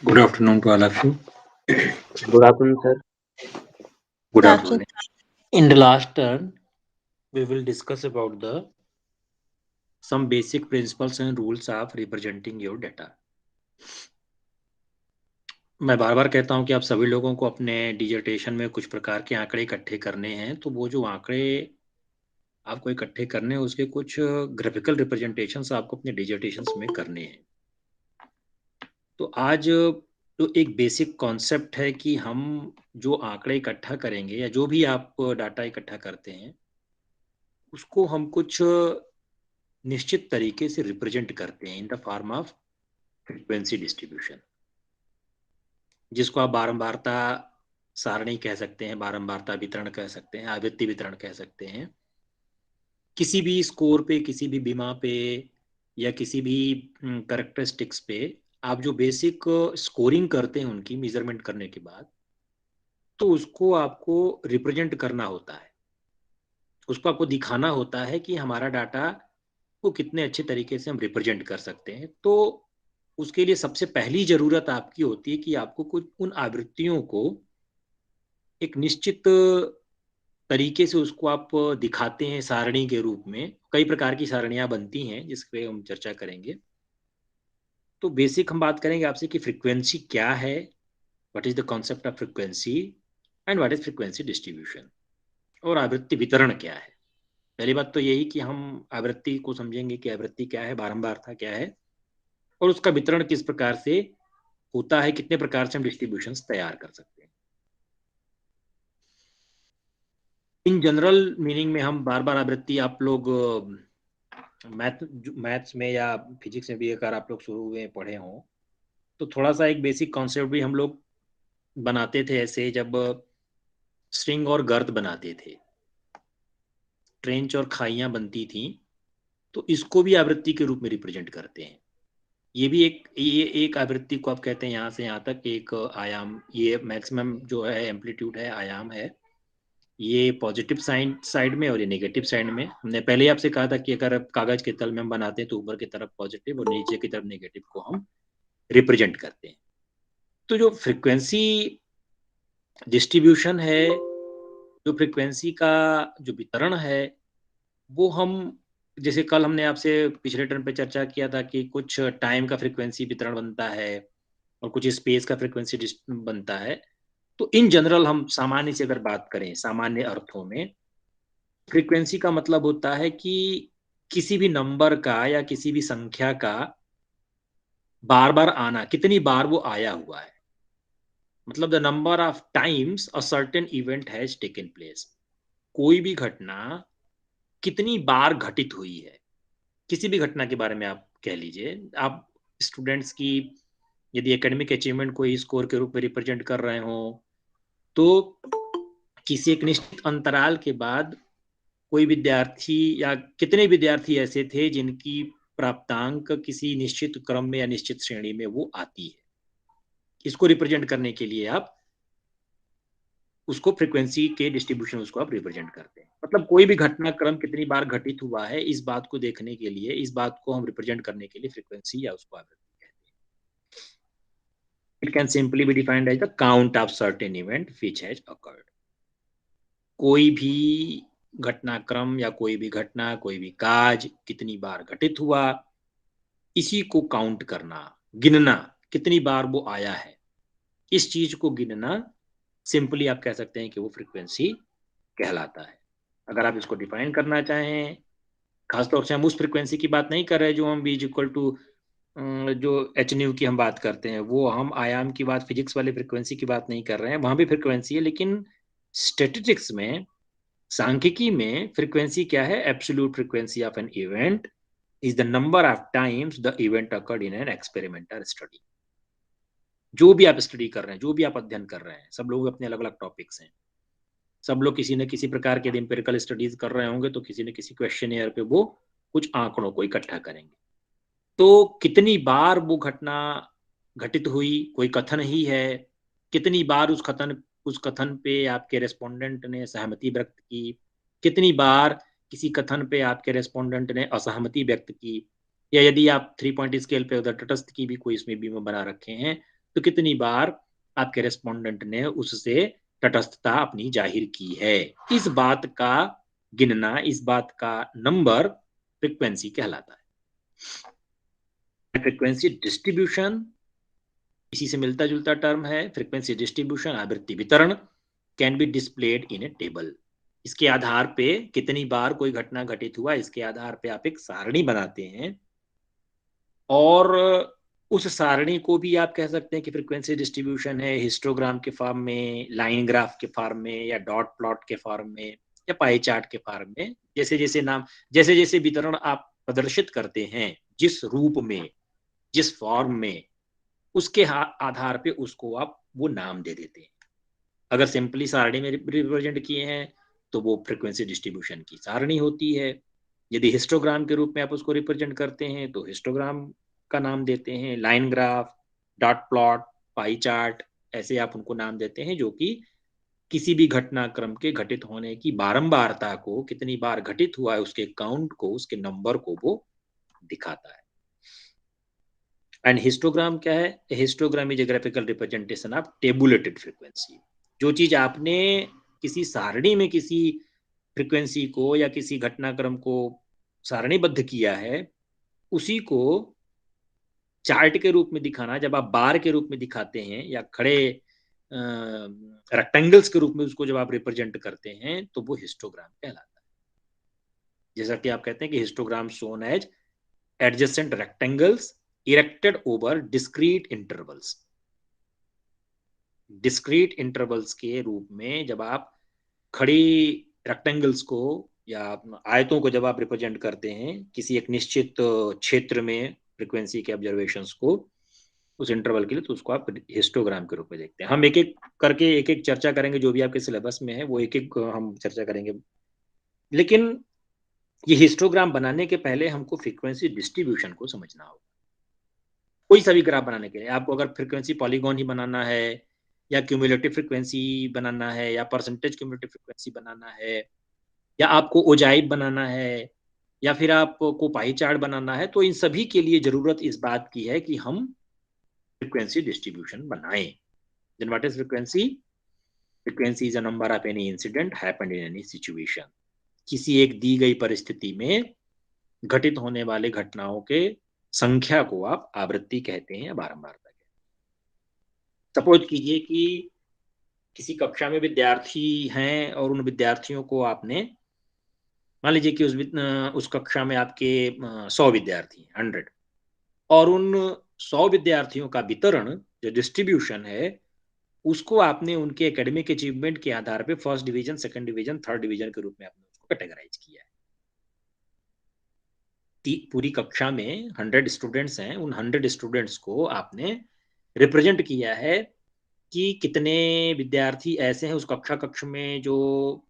Good afternoon to all of you. Good afternoon, sir. Good Good afternoon. afternoon. In the last turn, we will discuss about the some basic principles and rules of representing your data. मैं बार बार कहता हूं कि आप सभी लोगों को अपने dissertation में कुछ प्रकार के आंकड़े इकट्ठे करने हैं, तो वो जो आंकड़े आपको इकट्ठे करने हैं उसके कुछ ग्राफिकल रिप्रेजेंटेशंस आपको अपने डिजर्टेशंस में करने हैं। तो आज तो एक बेसिक कॉन्सेप्ट है कि हम जो आंकड़े इकट्ठा करेंगे या जो भी आप डाटा इकट्ठा करते हैं उसको हम कुछ निश्चित तरीके से रिप्रेजेंट करते हैं in the form of frequency distribution, जिसको आप बारंबारता सारणी कह सकते हैं, बारंबारता वितरण कह सकते हैं, आवृत्ति वितरण कह सकते हैं। किसी भी स्कोर पे, किसी भी बीमा पे या किसी भी करेक्टरिस्टिक्स पे आप जो बेसिक स्कोरिंग करते हैं उनकी मेजरमेंट करने के बाद, तो उसको आपको रिप्रेजेंट करना होता है, उसको आपको दिखाना होता है कि हमारा डाटा को कितने अच्छे तरीके से हम रिप्रेजेंट कर सकते हैं। तो उसके लिए सबसे पहली जरूरत आपकी होती है कि आपको कुछ उन आवृत्तियों को एक निश्चित तरीके से उसको आप दिखाते हैं सारणी के रूप में। कई प्रकार की सारणियां बनती हैं जिस पे हम चर्चा करेंगे। तो बेसिक हम बात करेंगे आपसे कि फ्रीक्वेंसी क्या है, what is the concept of frequency and what is frequency distribution, और आवृत्ति वितरण क्या है। पहली बात तो यही कि हम आवृत्ति को समझेंगे कि आवृत्ति क्या है, बारंबारता क्या है, और उसका वितरण किस प्रकार से होता है, कितने प्रकार से हम डिस्ट्रीब्यूशन तैयार कर सकते हैं। इन जनरल मीनिंग में हम बार बार आवृत्ति, आप लोग मैथ्स में या फिजिक्स में भी अगर आप लोग शुरू में पढ़े हों तो थोड़ा सा एक बेसिक कॉन्सेप्ट भी हम लोग बनाते थे ऐसे, जब स्ट्रिंग और गर्त बनाते थे, ट्रेंच और खाइयां बनती थी, तो इसको भी आवृत्ति के रूप में रिप्रेजेंट करते हैं। ये एक आवृत्ति को आप कहते हैं यहाँ से यहाँ तक एक आयाम, ये मैक्सिमम जो है एम्पलीट्यूड है, आयाम है, ये पॉजिटिव साइड में और ये नेगेटिव साइड में। हमने पहले ही आपसे कहा था कि अगर कागज के तल में हम बनाते हैं तो ऊपर की तरफ पॉजिटिव और नीचे की तरफ नेगेटिव को हम रिप्रेजेंट करते हैं। तो जो फ्रीक्वेंसी डिस्ट्रीब्यूशन है, जो फ्रीक्वेंसी का जो वितरण है, वो हम, जैसे कल हमने आपसे पिछले टर्म पे चर्चा किया था कि कुछ टाइम का फ्रीक्वेंसी वितरण बनता है और कुछ स्पेस का फ्रीक्वेंसी बनता है। तो इन जनरल हम सामान्य से अगर बात करें, सामान्य अर्थों में फ्रीक्वेंसी का मतलब होता है कि किसी भी नंबर का या किसी भी संख्या का बार बार आना, कितनी बार वो आया हुआ है, मतलब the number of times a certain event has taken place. कोई भी घटना कितनी बार घटित हुई है, किसी भी घटना के बारे में आप कह लीजिए। आप स्टूडेंट्स की यदि एकेडमिक अचीवमेंट को स्कोर के रूप में रिप्रेजेंट कर रहे हो, तो किसी एक निश्चित अंतराल के बाद कोई विद्यार्थी या कितने विद्यार्थी ऐसे थे जिनकी प्राप्तांक किसी निश्चित क्रम में या निश्चित श्रेणी में वो आती है, इसको रिप्रेजेंट करने के लिए आप उसको फ्रीक्वेंसी के डिस्ट्रीब्यूशन उसको आप रिप्रेजेंट करते हैं। मतलब कोई भी घटनाक्रम कितनी बार घटित हुआ है, इस बात को देखने के लिए, इस बात को हम रिप्रेजेंट करने के लिए फ्रीक्वेंसी या उसको आवृत्ति कहते हैं। It can simply be defined as the count of certain event which has occurred. कोई भी घटनाक्रम या कोई भी घटना, कोई भी काज कितनी बार घटित हुआ, इसी को काउंट करना, गिनना, कितनी बार वो आया है, इस चीज को गिनना, सिंपली आप कह सकते हैं कि वो फ्रीक्वेंसी कहलाता है। अगर आप इसको डिफाइन करना चाहें, खासतौर से हम उस फ्रीक्वेंसी की बात नहीं कर रहे जो हम बीज इक्वल टू जो एच न्यू की हम बात करते हैं, वो हम आयाम की बात, फिजिक्स वाली फ्रीक्वेंसी की बात नहीं कर रहे हैं, वहां भी फ्रीक्वेंसी है, लेकिन स्टेटिस्टिक्स में, सांख्यिकी में फ्रीक्वेंसी क्या है? Absolute frequency of an event is the number of times the event occurred in an experimental study. जो भी आप स्टडी कर रहे हैं, जो भी आप अध्ययन कर रहे हैं, सब लोग अपने अलग अलग टॉपिक्स हैं, सब लोग किसी न किसी प्रकार के एम्पिरिकल स्टडीज कर रहे होंगे, तो किसी न किसी क्वेश्चन पे वो कुछ आंकड़ों को इकट्ठा करेंगे। तो कितनी बार वो घटना घटित हुई, कोई कथन ही है, कितनी बार उस कथन पे आपके रेस्पोंडेंट ने सहमति व्यक्त की, कितनी बार किसी कथन पे आपके रेस्पोंडेंट ने असहमति व्यक्त की, या यदि आप 3 पॉइंट स्केल पे उधर तटस्थ की भी कोई इसमें बीमा बना रखे हैं, तो कितनी बार आपके रेस्पोंडेंट ने उससे तटस्थता अपनी जाहिर की है। इस बात का गिनना, इस बात का नंबर फ्रीक्वेंसी कहलाता है। फ्रीक्वेंसी डिस्ट्रीब्यूशन इसी से मिलता जुलता टर्म है। फ्रीक्वेंसी डिस्ट्रीब्यूशन, आवृत्ति वितरण, can be displayed in A table. इसके आधार पे कितनी बार कोई घटना घटित हुआ, इसके आधार पे आप एक सारणी बनाते हैं, और उस सारणी को भी आप कह सकते हैं कि फ्रीक्वेंसी डिस्ट्रीब्यूशन है, हिस्टोग्राम के फॉर्म में, लाइन ग्राफ के फॉर्म में, या डॉट प्लॉट के फॉर्म में, या पाई चार्ट के फॉर्म में। जैसे जैसे नाम, जैसे जैसे वितरण आप प्रदर्शित करते हैं, जिस रूप में, जिस फॉर्म में, उसके आधार पे उसको आप वो नाम दे देते हैं। अगर सिंपली सारणी में रिप्रेजेंट किए हैं तो वो फ्रीक्वेंसी डिस्ट्रीब्यूशन की सारणी होती है। यदि हिस्टोग्राम के रूप में आप उसको रिप्रेजेंट करते हैं तो हिस्टोग्राम का नाम देते हैं। Line graph, dot plot, pie chart, ऐसे आप उनको नाम देते हैं, जो कि किसी भी घटनाक्रम के घटित होने की बारंबारता को, कितनी बार घटित हुआ है उसके काउंट को, उसके नंबर को वो दिखाता है। एंड हिस्टोग्राम क्या है? Histogram is a graphical representation of tabulated frequency. जो चीज आपने किसी सारणी में किसी फ्रीक्वेंसी को या किसी घटनाक्रम को सारणीबद्ध किया है, उसी को चार्ट के रूप में दिखाना, जब आप बार के रूप में दिखाते हैं या खड़े रेक्टेंगल्स के रूप में उसको जब आप रिप्रेजेंट करते हैं, तो वो हिस्टोग्राम कहलाता है। जैसा कि आप कहते हैं कि histogram shown as adjacent rectangles erected over discrete intervals. Discrete intervals के रूप में जब आप खड़ी रेक्टेंगल्स को या आयतों को जब आप रिप्रेजेंट करते हैं किसी एक निश्चित क्षेत्र में फ्रीक्वेंसी के ऑब्जर्वेशंस को, उस इंटरवल के लिए, तो उसको आप हिस्टोग्राम के रूप में देखते हैं। हम एक एक करके एक एक चर्चा करेंगे, जो भी आपके सिलेबस में है वो एक एक हम चर्चा करेंगे। लेकिन ये हिस्टोग्राम बनाने के पहले हमको फ्रीक्वेंसी डिस्ट्रीब्यूशन को समझना होगा। कोई सा भी ग्राफ बनाने के लिए आपको अगर फ्रीक्वेंसी पॉलीगॉन ही बनाना है, या क्यूमुलेटिव फ्रीक्वेंसी बनाना है, या परसेंटेज क्यूमुलेटिव फ्रीक्वेंसी बनाना है, या आपको ओजाइब बनाना है, या फिर आपको पाई चार्ट बनाना है, तो इन सभी के लिए जरूरत इस बात की है कि हम फ्रीक्वेंसी डिस्ट्रीब्यूशन बनाएं। Then what is frequency? Frequency is a number of any incident happened in any situation. किसी एक दी गई परिस्थिति में घटित होने वाले घटनाओं के संख्या को आप आवृत्ति कहते हैं या बारंबारता कहते हैं। सपोज कीजिए कि किसी कक्षा में विद्यार्थी हैं, और उन विद्यार्थियों को आपने, मान लीजिए कि उस कक्षा में आपके 100 विद्यार्थी हैं, 100, और उन 100 विद्यार्थियों का वितरण, जो डिस्ट्रीब्यूशन है, उसको आपने उनके एकेडमिक अचीवमेंट के आधार पे first division, second division, third division के रूप में आपने उसको कैटेगराइज किया है। पूरी कक्षा में 100 स्टूडेंट्स हैं, उन 100 स्टूडेंट्स को आपने रिप्रेजेंट किया है कि कितने विद्यार्थी ऐसे हैं उस कक्ष में जो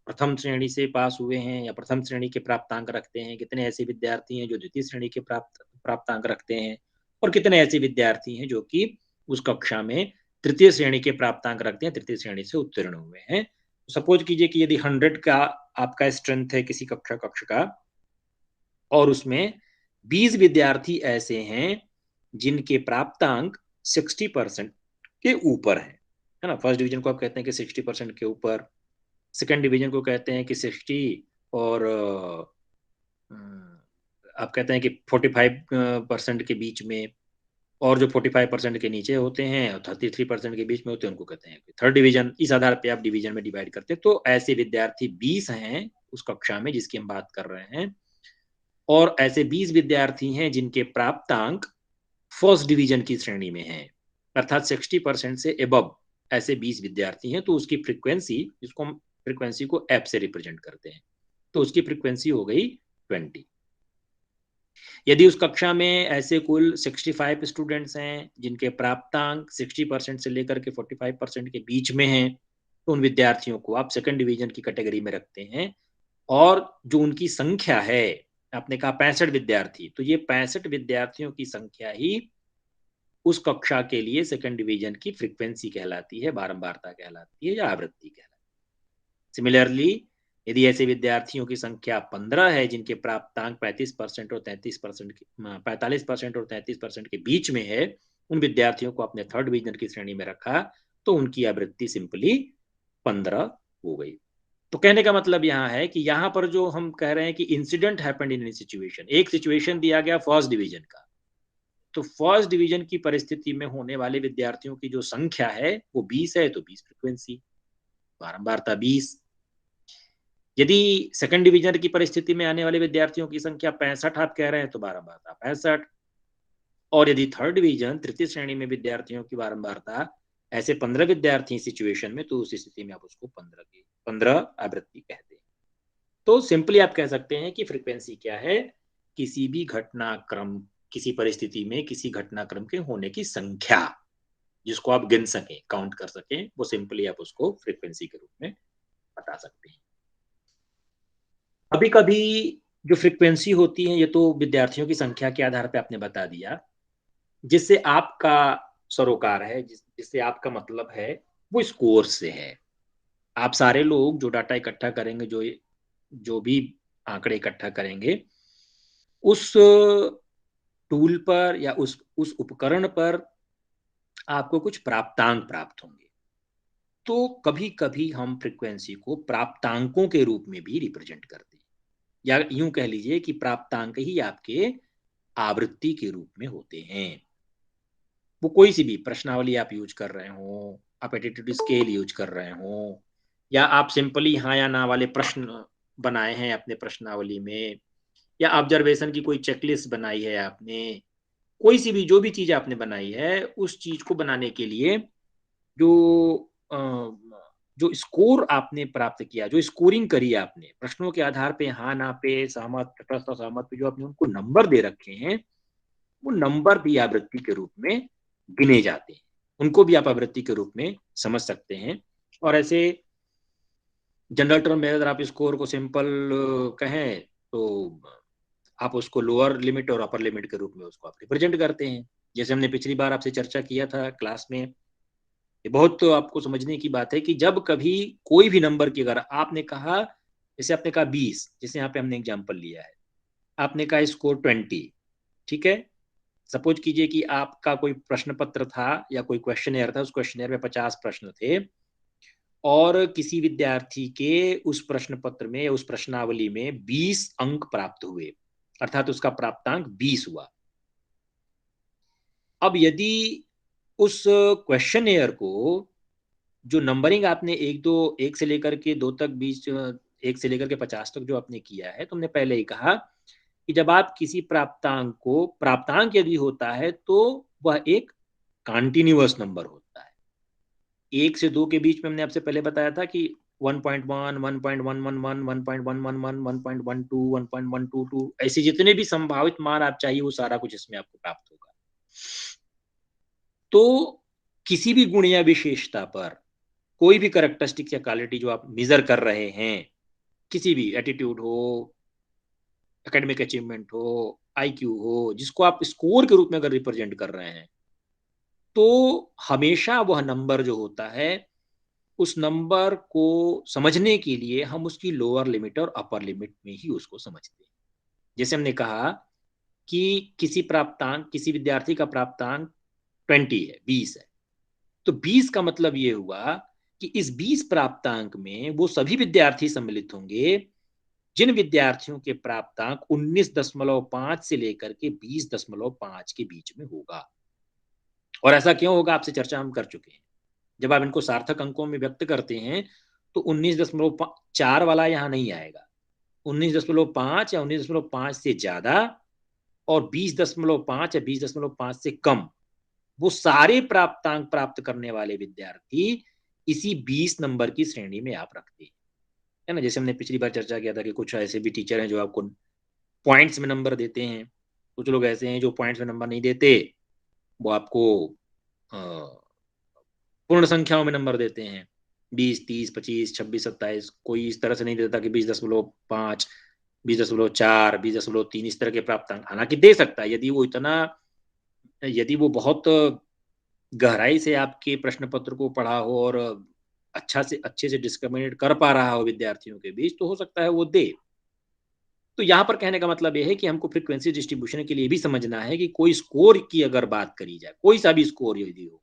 प्रथम श्रेणी से पास हुए हैं या प्रथम श्रेणी के प्राप्तांक रखते हैं, कितने ऐसे विद्यार्थी हैं जो द्वितीय श्रेणी के प्राप्तांक रखते हैं, और कितने ऐसे विद्यार्थी हैं जो कि उस कक्षा में तृतीय श्रेणी के प्राप्तांक रखते हैं, तृतीय श्रेणी से उत्तीर्ण हुए हैं। सपोज कीजिए कि यदि 100 का आपका स्ट्रेंथ है किसी कक्ष का, और उसमें 20 विद्यार्थी ऐसे हैं जिनके प्राप्तांक 60% के ऊपर है ना। फर्स्ट डिवीजन को आप कहते हैं कि 60% के ऊपर, सेकंड डिवीजन को कहते हैं कि 60, और आप कहते हैं कि 45% के बीच में, और जो 45% के नीचे होते हैं और 33% के बीच में होते हैं उनको कहते हैं थर्ड डिवीजन। इस आधार पे आप डिवीजन में डिवाइड करते हैं। तो ऐसे विद्यार्थी 20 हैं उस कक्षा में जिसकी हम बात कर रहे हैं, और ऐसे 20 विद्यार्थी हैं जिनके प्राप्तांक फर्स्ट डिवीजन की श्रेणी में हैं, अर्थात 60% से एबव ऐसे 20 विद्यार्थी हैं। तो उसकी फ्रीक्वेंसी, जिसको हम फ्रीक्वेंसी को एफ से रिप्रेजेंट करते हैं, तो उसकी फ्रीक्वेंसी हो गई 20। यदि उस कक्षा में ऐसे कुल 65 स्टूडेंट्स हैं जिनके प्राप्तांक 60% से लेकर के 45% के बीच में हैं, तो उन विद्यार्थियों को आप सेकंड डिवीजन की कैटेगरी में रखते हैं। और जो उनकी संख्या है, आपने कहा 65 विद्यार्थी, तो ये 65 विद्यार्थियों की संख्या ही उस कक्षा के लिए सेकंड डिवीजन की फ्रीक्वेंसी कहलाती है, बारंबारता कहलाती है, या आवृत्ति कहलाती है। सिमिलरली, यदि ऐसे विद्यार्थियों की संख्या 15 है जिनके प्राप्तांक 35% और 33% 45% और 33% के बीच में है, उन विद्यार्थियों को आपने थर्ड डिवीजन की श्रेणी में रखा, तो उनकी आवृत्ति सिंपली 15 हो गई। तो कहने का मतलब यहाँ है कि यहाँ पर जो हम कह रहे हैं कि इंसिडेंट हैपेंड इन सिचुएशन, एक सिचुएशन दिया गया फर्स्ट डिवीजन का, तो फर्स्ट डिवीजन की परिस्थिति में होने वाले विद्यार्थियों की जो संख्या है वो 20 है, तो 20 फ्रीक्वेंसी, बारंबारता 20। यदि सेकंड डिवीजन की परिस्थिति में आने वाले विद्यार्थियों की संख्या 65 आप कह रहे हैं, तो बारंबारता 65। और यदि थर्ड डिवीजन तृतीय श्रेणी में विद्यार्थियों की बारंबारता ऐसे 15 विद्यार्थी सिचुएशन में, तो उस स्थिति में आप उसको 15 आवृत्ति कहते हैं। तो सिंपली आप कह सकते हैं कि फ्रीक्वेंसी क्या है, किसी भी घटनाक्रम, किसी परिस्थिति में किसी घटनाक्रम के होने की संख्या, जिसको आप गिन सकें, काउंट कर सकें, वो सिंपली आप उसको फ्रीक्वेंसी के रूप में बता सकते हैं। कभी कभी जो फ्रीक्वेंसी होती है, ये तो विद्यार्थियों की संख्या के आधार पर आपने बता दिया, जिससे आपका सरोकार है, जिससे आपका मतलब है, वो स्कोर से है। आप सारे लोग जो डाटा इकट्ठा करेंगे, जो भी आंकड़े इकट्ठा करेंगे, उस टूल पर या उस उपकरण पर आपको कुछ प्राप्तांक प्राप्त होंगे। तो कभी कभी हम फ्रीक्वेंसी को प्राप्तांकों के रूप में भी रिप्रेजेंट करते हैं, या यूं कह लीजिए कि प्राप्तांक ही आपके आवृत्ति के रूप में होते हैं। वो कोई सी भी प्रश्नावली आप यूज कर रहे हो, आप एटीट्यूड स्केल यूज कर रहे हो, या आप सिंपली हाँ या ना वाले प्रश्न बनाए हैं अपने प्रश्नावली में, या ऑब्जर्वेशन की कोई चेकलिस्ट बनाई है आपने, कोई सी भी जो भी चीज आपने बनाई है, उस चीज को बनाने के लिए जो जो स्कोर आपने प्राप्त किया, जो स्कोरिंग करी आपने प्रश्नों के आधार पे, हाँ ना पे, सहमत, तटस्थ, असहमत पे, जो आपने उनको नंबर दे रखे हैं, वो नंबर भी आवृत्ति के रूप में गिने जाते हैं। उनको भी आप आवृत्ति के रूप में समझ सकते हैं। और ऐसे जनरल टर्म में अगर आप स्कोर को सिंपल कहें, तो आप उसको लोअर लिमिट और अपर लिमिट के रूप में उसको आप रिप्रेजेंट करते हैं। जैसे हमने पिछली बार आपसे चर्चा किया था क्लास में, ये बहुत तो आपको समझने की बात है कि जब कभी कोई भी नंबर की, अगर आपने कहा, जैसे आपने कहा 20, जैसे यहाँ पे हमने एग्जाम्पल लिया है, आपने कहा स्कोर 20, ठीक है। सपोज कीजिए कि आपका कोई प्रश्न पत्र था या कोई क्वेश्चन था, उस क्वेश्चन में 50 प्रश्न थे, और किसी विद्यार्थी के उस प्रश्न पत्र में, उस प्रश्नावली में 20 अंक प्राप्त हुए, अर्थात उसका प्राप्तांक 20 हुआ। अब यदि उस क्वेश्चन को, जो नंबरिंग आपने एक से लेकर के 2 तक, 20, 1 से लेकर के 50 तक जो आपने किया है, तुमने पहले ही कहा कि जब आप किसी प्राप्तांक यदि होता है, तो वह एक कॉन्टिन्यूअस नंबर होता है। 1 से 2 के बीच में हमने आपसे पहले बताया था कि 1.1, 1.111, 1.111, 1.12, 1.122, ऐसे जितने भी संभावित मान आप चाहिए, वो सारा कुछ इसमें आपको प्राप्त होगा। तो किसी भी गुण या विशेषता पर कोई भी कैरेक्टरिस्टिक या क्वालिटी जो आप मेजर कर रहे हैं, किसी भी एटीट्यूड हो, एकेडमिक अचीवमेंट हो, आईक्यू हो, जिसको आप स्कोर के रूप में अगर रिप्रेजेंट कर रहे हैं, तो हमेशा वह नंबर जो होता है, उस नंबर को समझने के लिए हम उसकी लोअर लिमिट और अपर लिमिट में ही उसको समझते हैं। जैसे हमने कहा कि किसी विद्यार्थी का प्राप्तांक 20 है, 20 है, तो 20 का मतलब ये हुआ कि इस 20 प्राप्तांक में वो सभी विद्यार्थी सम्मिलित होंगे जिन विद्यार्थियों के प्राप्तांक 19.5 से लेकर के 20.5 के बीच में होगा। और ऐसा क्यों होगा, आपसे चर्चा हम कर चुके हैं। जब आप इनको सार्थक अंकों में व्यक्त करते हैं, तो 19.4 वाला यहां नहीं आएगा। 19.5 या 19.5 से ज्यादा और 20.5 या 20.5 से कम, वो सारे प्राप्तांक प्राप्त करने वाले विद्यार्थी इसी 20 नंबर की श्रेणी में आप रखते हैं, है ना। जैसे हमने पिछली बार चर्चा किया था कि कुछ ऐसे भी टीचर हैं जो आपको पॉइंट्स में नंबर देते हैं, कुछ लोग ऐसे हैं जो पॉइंट्स में नंबर नहीं देते, वो आपको पूर्ण संख्याओं में नंबर देते हैं, 20, 30, 25, 26, 27। कोई इस तरह से नहीं देता कि 20.5, 20.4, 20.3, इस तरह के प्राप्तांक। हालांकि दे सकता है यदि वो बहुत गहराई से आपके प्रश्न पत्र को पढ़ा हो और अच्छे से डिस्क्रिमिनेट कर पा रहा हो विद्यार्थियों के बीच, तो हो सकता है वो दे। तो यहाँ पर कहने का मतलब यह है कि हमको फ्रीक्वेंसी डिस्ट्रीब्यूशन के लिए भी समझना है कि कोई स्कोर की अगर बात करी जाए, कोई सा भी स्कोर यदि हो,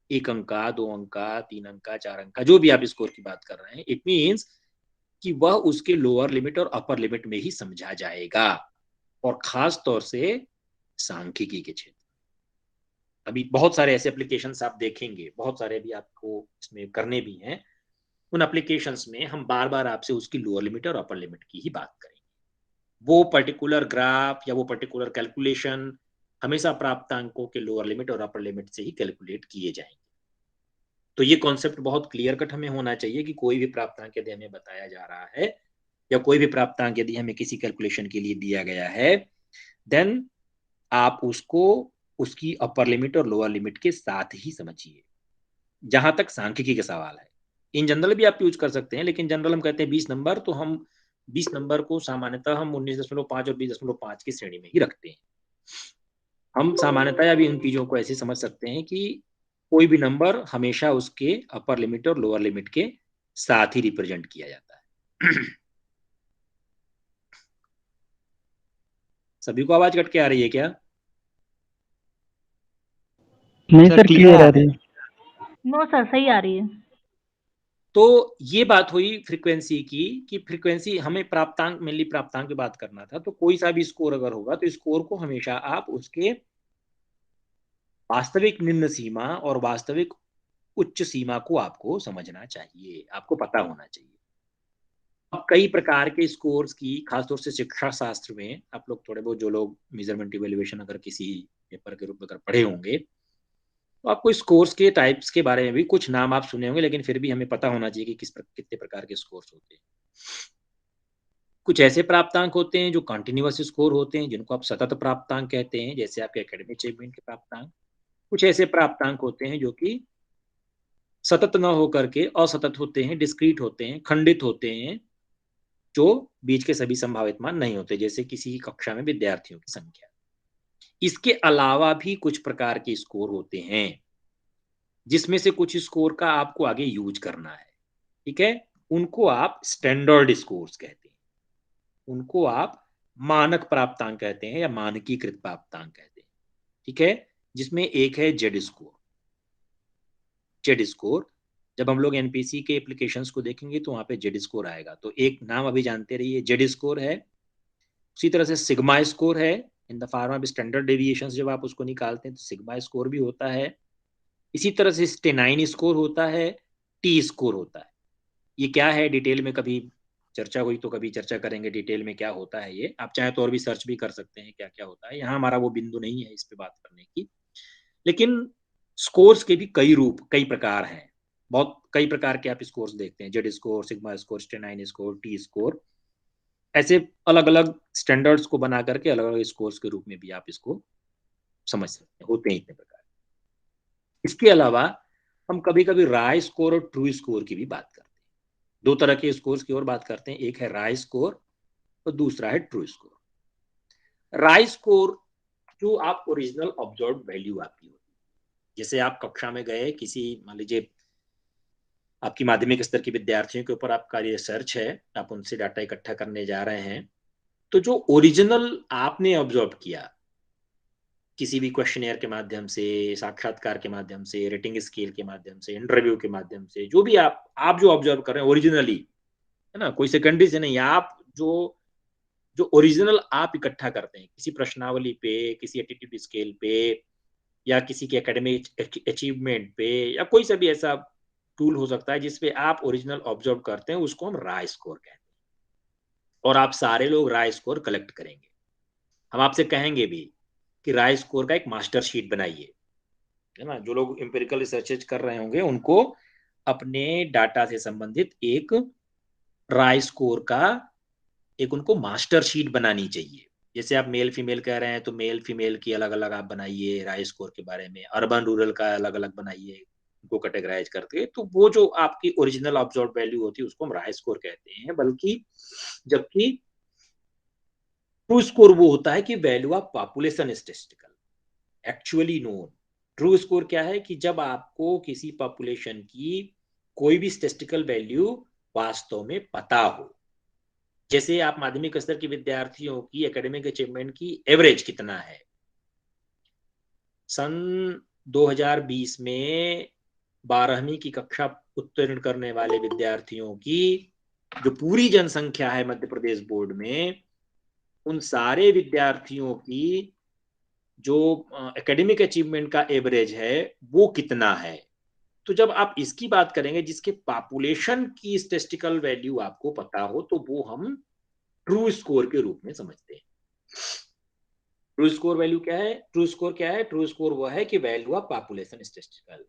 1 अंक का, 2 अंक का, 3 अंक का, 4 अंक का, जो भी आप स्कोर की बात कर रहे हैं, इट मीन्स कि वह उसके लोअर लिमिट और अपर लिमिट में ही समझा जाएगा, और खास तौर से सांख्यिकी के क्षेत्र। अभी बहुत सारे ऐसे एप्लीकेशंस आप देखेंगे, बहुत सारे भी आपको इसमें करने भी हैं। उन एप्लीकेशंस में हम बार बार आपसे उसकी लोअर लिमिट और अपर लिमिट की ही बात करेंगे। वो पर्टिकुलर ग्राफ या वो पर्टिकुलर कैलकुलेशन हमेशा प्राप्तांकों के लोअर लिमिट और अपर लिमिट से ही कैलकुलेट किए जाएंगे। तो ये कॉन्सेप्ट बहुत क्लियर कट हमें होना चाहिए कि कोई भी प्राप्तांक यदि हमें बताया जा रहा है या कोई भी प्राप्तांक यदि हमें किसी कैलकुलेशन के लिए दिया गया है, देन आप उसको उसकी अपर लिमिट और लोअर लिमिट के साथ ही समझिए। जहां तक सांख्यिकी का सवाल है, इन जनरल भी आप यूज कर सकते हैं, लेकिन जनरल हम कहते हैं 20 नंबर, तो हम 20 नंबर को सामान्यतः हम 19.5 और 20.5 की श्रेणी में ही रखते हैं। हम सामान्यतः अभी इन चीजों को ऐसे समझ सकते हैं कि कोई भी नंबर हमेशा उसके अपर लिमिट और लोअर लिमिट के साथ ही रिप्रेजेंट किया जाता है। सभी को आवाज कट के आ रही है क्या? नहीं सर, क्लियर आ रही है। नो सर, सही आ रही है। तो ये बात हुई फ्रीक्वेंसी की, कि फ्रीक्वेंसी हमें प्राप्तांक, मेनली प्राप्तांक की बात करना था। तो कोई सा भी स्कोर अगर होगा तो स्कोर को हमेशा आप उसके वास्तविक निम्न सीमा और वास्तविक उच्च सीमा को आपको समझना चाहिए, आपको पता होना चाहिए। अब कई प्रकार के स्कोर्स की, खासतौर से शिक्षा शास्त्र में आप लोग थोड़े बहुत, जो लोग मेजरमेंट इवेल्युएशन अगर किसी पेपर के रूप में अगर पढ़े होंगे, तो आपको स्कोर्स के टाइप्स के बारे में भी कुछ नाम आप सुने होंगे, लेकिन फिर भी हमें पता होना चाहिए कि कितने प्रकार के स्कोर्स होते हैं। कुछ ऐसे प्राप्तांक होते हैं जो कंटिन्यूअस स्कोर होते हैं, जिनको आप सतत प्राप्तांक कहते हैं, जैसे आपके एकेडमिक अचीवमेंट के प्राप्तांक। कुछ ऐसे प्राप्तांक होते हैं जो कि सतत न होकर के असतत होते हैं, डिस्क्रीट होते हैं, खंडित होते हैं, जो बीच के सभी संभावित मान नहीं होते, जैसे किसी कक्षा में विद्यार्थियों की संख्या। इसके अलावा भी कुछ प्रकार के स्कोर होते हैं, जिसमें से कुछ स्कोर का आपको आगे यूज करना है, ठीक है। उनको आप स्टैंडर्ड स्कोर्स कहते हैं, उनको आप मानक प्राप्तांक कहते हैं या मानकीकृत प्राप्तांक कहते हैं, ठीक है। जिसमें एक है जेड स्कोर। जेड स्कोर, जब हम लोग एनपीसी के एप्लीकेशंस को देखेंगे तो वहां पे जेड स्कोर आएगा, तो एक नाम अभी जानते रहिए, जेड स्कोर है। उसी तरह से सिग्मा स्कोर है। In the form of standard deviation जब आप उसको निकालते हैं तो सिग्मा स्कोर भी होता है। इसी तरह से स्टेनाइन स्कोर होता है, टी स्कोर होता है। ये क्या है, डिटेल में कभी चर्चा हुई तो कभी चर्चा करेंगे डिटेल में क्या होता है ये। आप चाहे तो और भी सर्च भी कर सकते हैं क्या क्या होता है, यहाँ हमारा वो बिंदु नहीं है इस पे बात करने की। लेकिन स्कोर्स के भी कई रूप, कई प्रकार हैं, बहुत कई प्रकार के आप स्कोर्स देखते हैं, Z score, sigma score, stanine score, T score, ऐसे अलग अलग स्टैंडर्ड्स को बना करके अलग अलग स्कोर्स के रूप में भी आप इसको समझ सकते हैं, होते हैं इतने प्रकार। इसके अलावा हम कभी कभी राय स्कोर और ट्रू स्कोर की भी बात करते हैं। दो तरह के स्कोर्स की और बात करते हैं, एक है राय स्कोर और दूसरा है ट्रू स्कोर। राय स्कोर जो आप ओरिजिनल ऑब्जर्व वैल्यू आपकी होती है, जैसे आप कक्षा में गए, किसी मान लीजिए आपकी माध्यमिक स्तर के विद्यार्थियों के ऊपर आपका रिसर्च है, आप उनसे डाटा इकट्ठा करने जा रहे हैं, तो जो ओरिजिनल आपने ऑब्जर्व किया किसी भी क्वेश्चनियर के माध्यम से, साक्षात्कार के माध्यम से, रेटिंग स्केल के माध्यम से, इंटरव्यू के माध्यम से, जो भी आप जो ऑब्जर्व कर रहे हैं ओरिजिनली, है ना, कोई सेकेंडरी से नहीं, आप जो जो ओरिजिनल आप इकट्ठा करते हैं किसी प्रश्नावली पे, किसी एटीट्यूड स्केल पे, या किसी के एकेडमिक अचीवमेंट पे, या कोई सा भी ऐसा टूल हो सकता है जिसपे आप ओरिजिनल ऑब्जर्व करते हैं, उसको हम राय स्कोर कहते हैं। और आप सारे लोग राय स्कोर कलेक्ट करेंगे। हम आपसे कहेंगे भी कि राय स्कोर का एक मास्टर शीट बनाइए, है ना। जो लोग एम्पिरिकल रिसर्च कर रहे होंगे उनको अपने डाटा से संबंधित एक राय स्कोर का एक उनको मास्टर शीट बनानी चाहिए। जैसे आप मेल फीमेल कह रहे हैं तो मेल फीमेल की अलग अलग आप बनाइए राय स्कोर के बारे में, अर्बन रूरल का अलग अलग बनाइए, उनको कैटेगराइज करके। तो वो जो आपकी ओरिजिनल ऑब्जर्व वैल्यू होती है उसको हम राय स्कोर कहते हैं, बल्कि जबकि ट्रू स्कोर वो होता है कि value of population statistical actually known. True score क्या है कि जब आपको किसी पॉपुलेशन की कोई भी स्टैटिस्टिकल वैल्यू वास्तव में पता हो, जैसे आप माध्यमिक स्तर के विद्यार्थियों की एकेडमिक अचीवमेंट की एवरेज कितना है, सन 2020 में 12वीं की कक्षा उत्तीर्ण करने वाले विद्यार्थियों की जो पूरी जनसंख्या है मध्य प्रदेश बोर्ड में, उन सारे विद्यार्थियों की जो एकेडमिक अचीवमेंट का एवरेज है वो कितना है। तो जब आप इसकी बात करेंगे जिसके पॉपुलेशन की स्टैटिस्टिकल वैल्यू आपको पता हो, तो वो हम ट्रू स्कोर के रूप में समझते हैं। ट्रू स्कोर वैल्यू क्या है? ट्रू स्कोर क्या है? ट्रू स्कोर वो है कि वैल्यू ऑफ पॉपुलेशन स्टैटिस्टिकल,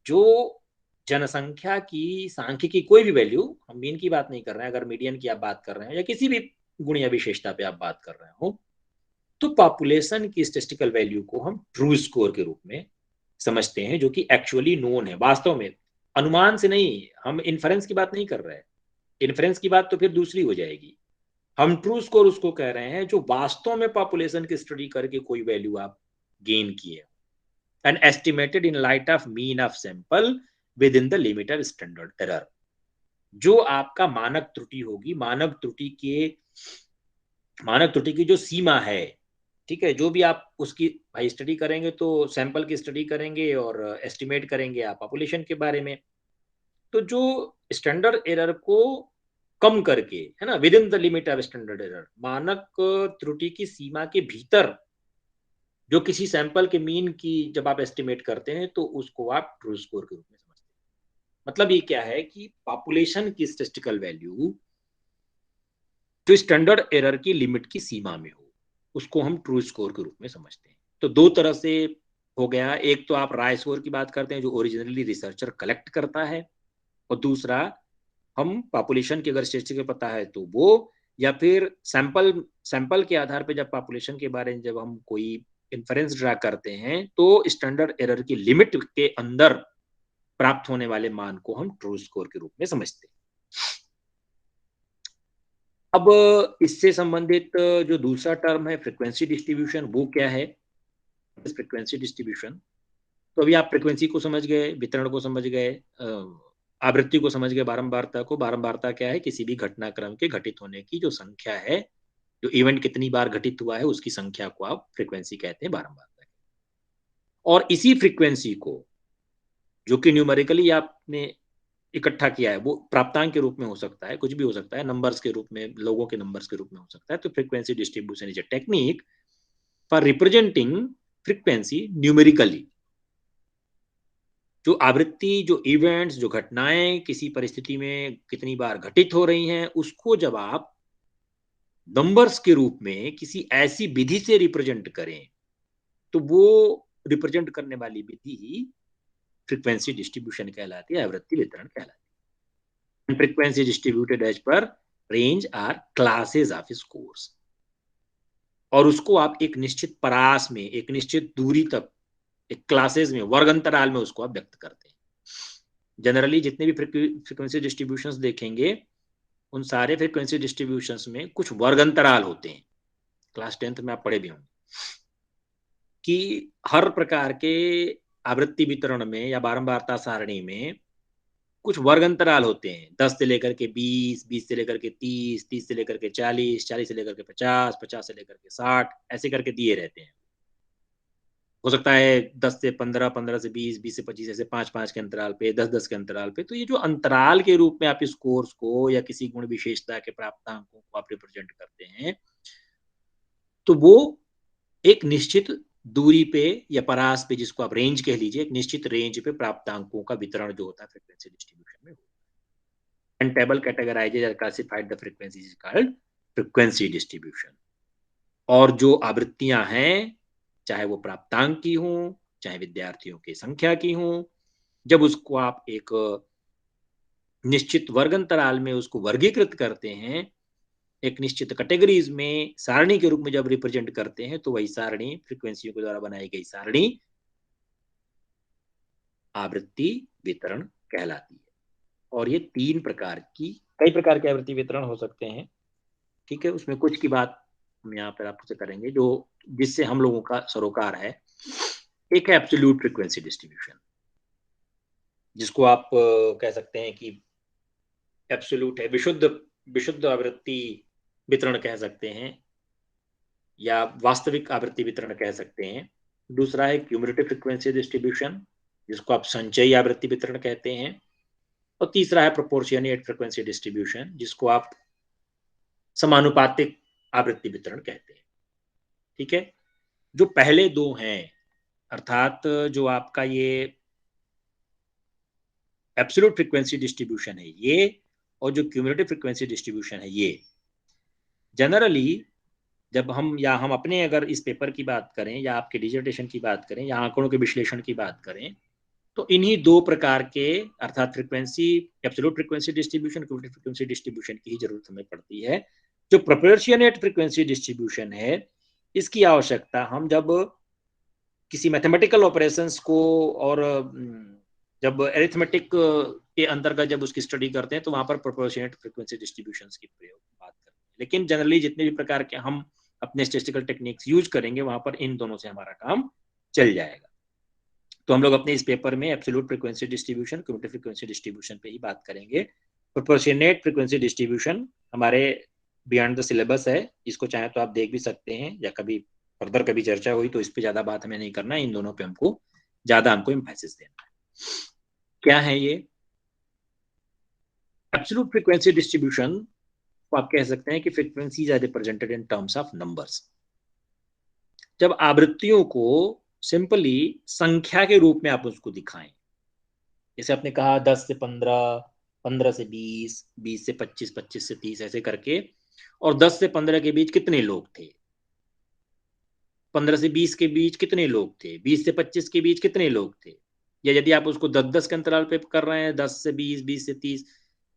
जो जनसंख्या की सांख्यिकी कोई भी वैल्यू, हम मीन की बात नहीं कर रहे हैं, अगर मीडियन की आप बात कर रहे हैं या किसी भी गुण या विशेषता पे आप बात कर रहे हो, तो पॉपुलेशन की स्टैटिस्टिकल वैल्यू को हम ट्रू स्कोर के रूप में समझते हैं, जो कि एक्चुअली नोन है, वास्तव में, अनुमान से नहीं। हम इन्फरेंस की बात नहीं कर रहे हैं, इन्फरेंस की बात तो फिर दूसरी हो जाएगी। हम ट्रू स्कोर उसको कह रहे हैं जो वास्तव में पॉपुलेशन की स्टडी करके कोई वैल्यू आप गेन किए, and estimated in light of mean of sample with in the limit of standard error. जो आपका मानक त्रुटि होगी, मानक त्रुटि की जो सीमा है, ठीक है, जो भी आप उसकी भाई स्टडी करेंगे तो सैंपल की स्टडी करेंगे और एस्टिमेट करेंगे आप पॉपुलेशन के बारे में, तो जो स्टैंडर्ड एरर को कम करके, है ना, with in the limit of standard error, मानक त्रुटि की सीमा के भीतर जो किसी सैंपल के मीन की जब आप एस्टिमेट करते हैं तो उसको आप ट्रू स्कोर के रूप में समझते हैं। मतलब ये क्या है कि पॉपुलेशन की स्टैटिस्टिकल वैल्यू जो स्टैंडर्ड एरर की लिमिट की सीमा में हो, उसको हम ट्रू स्कोर के रूप में समझते हैं। तो दो तरह से हो गया, एक तो आप राय स्कोर की बात करते हैं जो ओरिजिनली रिसर्चर कलेक्ट करता है, और दूसरा हम पॉपुलेशन की अगर स्टैटिस्टिक्स पता है तो वो, या फिर सैंपल के आधार पर जब पॉपुलेशन के बारे में जब हम कोई इन्फरेंस ड्रा करते हैं तो स्टैंडर्ड एरर की लिमिट के अंदर प्राप्त होने वाले मान को हम ट्रू स्कोर के रूप में समझते हैं। अब इससे संबंधित जो दूसरा टर्म है फ्रीक्वेंसी डिस्ट्रीब्यूशन, वो क्या है? फ्रीक्वेंसी डिस्ट्रीब्यूशन, तो अभी आप फ्रीक्वेंसी को समझ गए, वितरण को समझ गए, आवृत्ति को समझ गए, बारंबारता को। बारंबारता क्या है? किसी भी घटनाक्रम के घटित होने की जो संख्या है, जो इवेंट कितनी बार घटित हुआ है उसकी संख्या को आप फ्रीक्वेंसी कहते हैं, बारंबारता। और इसी फ्रीक्वेंसी को जो कि न्यूमेरिकली आपने इकट्ठा किया है, वो प्राप्तांक के रूप में हो सकता है, कुछ भी हो सकता है, नंबर्स के रूप में, लोगों के नंबर्स के रूप में हो सकता है। तो frequency distribution is a technique for representing frequency numerically. जो आवृत्ति, जो इवेंट्स, जो घटनाएं किसी परिस्थिति में कितनी बार घटित हो रही हैं, उसको जब आप नंबर्स के रूप में किसी ऐसी विधि से रिप्रेजेंट करें, तो वो रिप्रेजेंट करने वाली विधि ही फ्रीक्वेंसी डिस्ट्रीब्यूशन कहलाती है, आवृत्ति वितरण कहलाती है। Frequency distributed as per range are classes of scores, और उसको आप एक निश्चित परास में, एक निश्चित दूरी तक, एक क्लासेस में, वर्ग अंतराल में उसको आप व्यक्त करते हैं। जनरली जितने भी फ्रीक्वेंसी डिस्ट्रीब्यूशंस देखेंगे, उन सारे फ्रीक्वेंसी डिस्ट्रीब्यूशंस में कुछ वर्ग अंतराल होते हैं। क्लास 10th में आप पढ़े भी होंगे कि हर प्रकार के आवृत्ति वितरण में या बारंबारता सारणी में कुछ वर्ग अंतराल होते हैं, 10 से लेकर के 20, 20 से लेकर के 30, 30 से लेकर के 40, 40 से लेकर के 50, 50 से लेकर के 60, ऐसे करके दिए रहते हैं। हो सकता है 10 से 15, 15 से 20, 20 से 25, ऐसे 5-5 के अंतराल पे, 10-10 के अंतराल पे। तो ये जो अंतराल के रूप में आप इस कोर्स को या किसी गुण विशेषता के प्राप्तांकों को आप रिप्रेजेंट करते हैं, तो वो एक निश्चित दूरी पे या परास पे, जिसको आप रेंज कह लीजिए, एक निश्चित रेंज पे प्राप्तांकों का वितरण जो होता है फ्रीक्वेंसी डिस्ट्रीब्यूशन में होता है। टेबल कैटेगराइजेज और classified the frequency is called frequency distribution. और जो आवृत्तियां हैं, चाहे वो प्राप्तांक की हो, चाहे विद्यार्थियों की संख्या की हो, जब उसको आप एक निश्चित वर्ग अंतराल में उसको वर्गीकृत करते हैं, एक निश्चित कैटेगरीज में सारणी के रूप में जब रिप्रेजेंट करते हैं, तो वही सारणी, फ्रीक्वेंसियों के द्वारा बनाई गई सारणी, आवृत्ति वितरण कहलाती है। और ये कई प्रकार के आवृत्ति वितरण हो सकते हैं, ठीक है। उसमें कुछ की बात हम यहाँ पर आपसे करेंगे जो जिससे हम लोगों का सरोकार है। एक है एब्सोल्यूट फ्रीक्वेंसी डिस्ट्रीब्यूशन, जिसको आप कह सकते हैं कि एब्सोल्यूट है, विशुद्ध विशुद्ध आवृत्ति वितरण कह सकते हैं या वास्तविक आवृत्ति वितरण कह सकते हैं। दूसरा है क्यूमुलेटिव फ्रीक्वेंसी डिस्ट्रीब्यूशन, जिसको आप संचयी आवृत्ति वितरण कहते हैं। और तीसरा है प्रोपोर्शनेट फ्रीक्वेंसी डिस्ट्रीब्यूशन, जिसको आप समानुपातिक आवृत्ति वितरण कहते हैं। ठीक है, जो पहले दो हैं, अर्थात जो आपका ये एब्सोल्यूट फ्रीक्वेंसी डिस्ट्रीब्यूशन है ये, और जो क्यूमुलेटिव फ्रीक्वेंसी डिस्ट्रीब्यूशन है ये, जनरली जब हम अपने अगर इस पेपर की बात करें या आपके डिसर्टेशन की बात करें या आंकड़ों के विश्लेषण की बात करें, तो इन्हीं दो प्रकार के अर्थात frequency absolute frequency distribution, cumulative frequency distribution की ही जरूरत हमें पड़ती है। जो प्रोपोर्शनेट फ्रीक्वेंसी डिस्ट्रीब्यूशन है, इसकी आवश्यकता हम जब किसी मैथमेटिकल ऑपरेशंस को और जब एरिथमेटिक के अंतर्गत जब उसकी स्टडी करते हैं तो वहां पर प्रोपोर्शनेट फ्रीक्वेंसी डिस्ट्रीब्यूशंस की प्रयोग बात करते हैं। लेकिन जनरली जितने भी प्रकार के हम अपने स्टैटिस्टिकल टेक्निक्स यूज करेंगे वहां पर इन दोनों से हमारा काम चल जाएगा। तो हम लोग अपने इस पेपर में absolute frequency distribution, cumulative frequency distribution पे ही बात करेंगे। प्रोपोर्शनेट फ्रीक्वेंसी डिस्ट्रीब्यूशन हमारे बियॉन्ड द सिलेबस है, इसको चाहे तो आप देख भी सकते हैं या कभी फर्दर कभी चर्चा हुई तो इस पे ज्यादा बात हमें नहीं करना है, इन दोनों पे हमको एम्फेसिस देना है। क्या है ये एब्सोल्यूट फ्रीक्वेंसी डिस्ट्रीब्यूशन? तो आप कह सकते हैं कि frequencies are represented in terms of numbers. जब आवृत्तियों को सिंपली संख्या के रूप में आप उसको दिखाएं, जैसे आपने कहा 10 से 15, 15 से 20, 20 से 25, 25 से 30 ऐसे करके, और 10 से 15 के बीच कितने लोग थे, 15 से 20 के बीच कितने लोग थे, 20 से 25 के बीच कितने लोग थे, या यदि आप उसको 10-10 के अंतराल पे कर रहे हैं, 10 से 20, 20 से 30,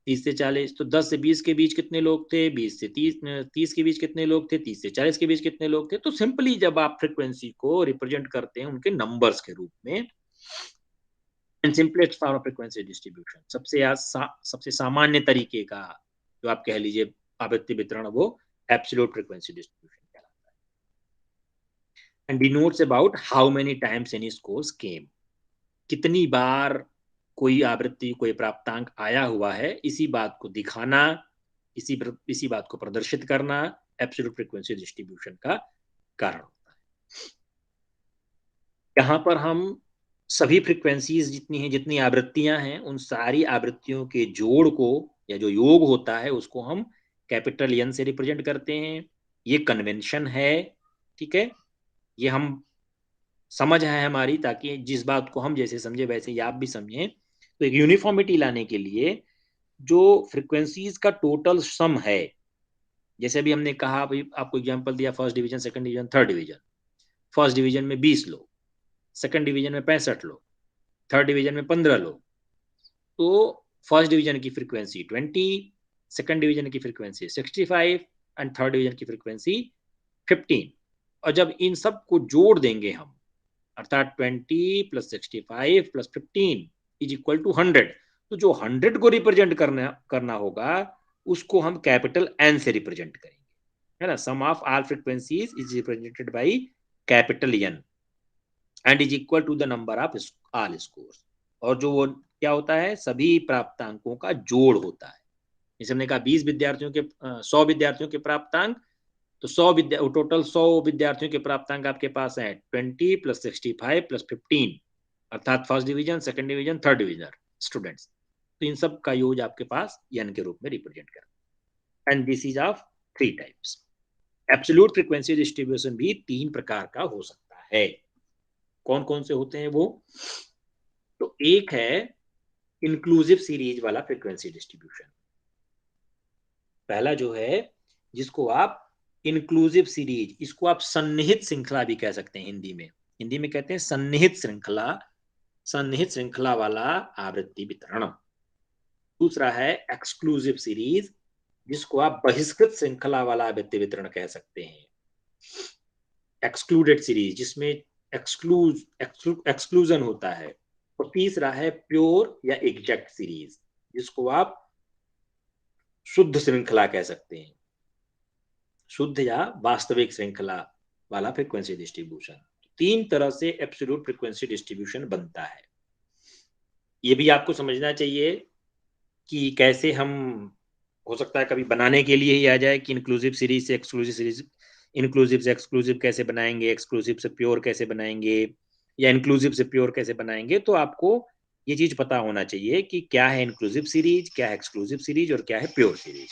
30 से 40, तो 10 से 20 के बीच कितने लोग थे, 20 से 30, 30 के बीच कितने लोग थे, 30 से 40 के बीच कितने लोग थे। तो सिंपली जब आप फ्रीक्वेंसी को रिप्रेजेंट करते हैं उनके नंबर्स के रूप में, simplest form of frequency distribution, सबसे सामान्य तरीके का जो आप कह लीजिए आवृत्ति वितरण, वो एब्सोल्यूट फ्रीक्वेंसी डिस्ट्रीब्यूशन कहलाता है। And denotes about how many times any scores came, कितनी बार कोई आवृत्ति, कोई प्राप्तांक आया हुआ है, इसी बात को दिखाना, इसी बात को प्रदर्शित करना एब्सोल्यूट फ्रीक्वेंसी डिस्ट्रीब्यूशन का कारण होता है। यहाँ पर हम सभी फ्रीक्वेंसीज जितनी आवृत्तियां हैं, उन सारी आवृत्तियों के जोड़ को या जो योग होता है उसको हम कैपिटल एन से रिप्रेजेंट करते हैं। ये कन्वेंशन है, ठीक है, ये हम समझ है हमारी, ताकि जिस बात को हम जैसे समझे वैसे ही आप भी समझें। तो एक यूनिफॉर्मिटी लाने के लिए जो फ्रीक्वेंसीज का टोटल सम है, जैसे अभी हमने कहा, भाई आपको एग्जांपल दिया, first division, second division, third division. First division में 20 लोग, सेकंड डिवीजन में 65 लोग, थर्ड डिवीजन में 15 लोग, तो फर्स्ट डिवीजन की फ्रीक्वेंसी 20, सेकंड डिवीजन की फ्रीक्वेंसी 65 एंड थर्ड डिवीजन की फ्रीक्वेंसी 15। और जब इन सब को जोड़ देंगे हम, अर्थात 20 + 65 + 15 इज इक्वल टू 100, तो जो 100 को रिप्रेजेंट करना होगा उसको हम कैपिटल एन से रिप्रेजेंट करेंगे, है ना। Sum of all frequencies is represented by capital N and is equal to the number of all scores. और जो वो क्या होता है, सभी प्राप्तांकों का जोड़ होता है। जैसे हमने कहा 20 विद्यार्थियों के 100 विद्यार्थियों के प्राप्तांक, तो टोटल 100 विद्यार्थियों के प्राप्तांक आपके पास है 20 + 65 + 15, अर्थात first division, second division, third division students. तो इन सब का यूज आपके पास एन के रूप में रिप्रेजेंट करता है। And this is of 3 types. Absolute frequency distribution भी 3 प्रकार का हो सकता है। कौन कौन से होते हैं वो? तो एक है इंक्लूसिव सीरीज वाला फ्रीक्वेंसी डिस्ट्रीब्यूशन। पहला जो है, जिसको आप इंक्लूसिव सीरीज, इसको आप सन्निहित श्रृंखला भी कह सकते हैं। हिंदी में कहते हैं सन्निहित श्रृंखला वाला आवृत्ति वितरण। दूसरा है एक्सक्लूसिव सीरीज, जिसको आप बहिष्कृत श्रृंखला वाला आवृत्ति वितरण कह सकते हैं। एक्सक्लूडेड सीरीज, जिसमें एक्सक्लूजन होता है। और तीसरा है प्योर या एग्जैक्ट सीरीज, जिसको आप शुद्ध श्रृंखला कह सकते हैं, शुद्ध या वास्तविक श्रृंखला वाला फ्रीक्वेंसी डिस्ट्रीब्यूशन। 3 तरह से एब्सोल्यूट फ्रीक्वेंसी डिस्ट्रीब्यूशन बनता है। ये भी आपको समझना चाहिए कि कैसे हम हो सकता है कभी बनाने के लिए ही आ जाए कि इंक्लूसिव सीरीज से एक्सक्लूसिव सीरीज, इंक्लूसिव से एक्सक्लूसिव कैसे बनाएंगे, एक्सक्लूसिव से प्योर कैसे बनाएंगे, या इंक्लूसिव से प्योर कैसे बनाएंगे। तो आपको ये चीज पता होना चाहिए कि क्या है इंक्लूसिव सीरीज, क्या है एक्सक्लूसिव सीरीज और क्या है प्योर सीरीज।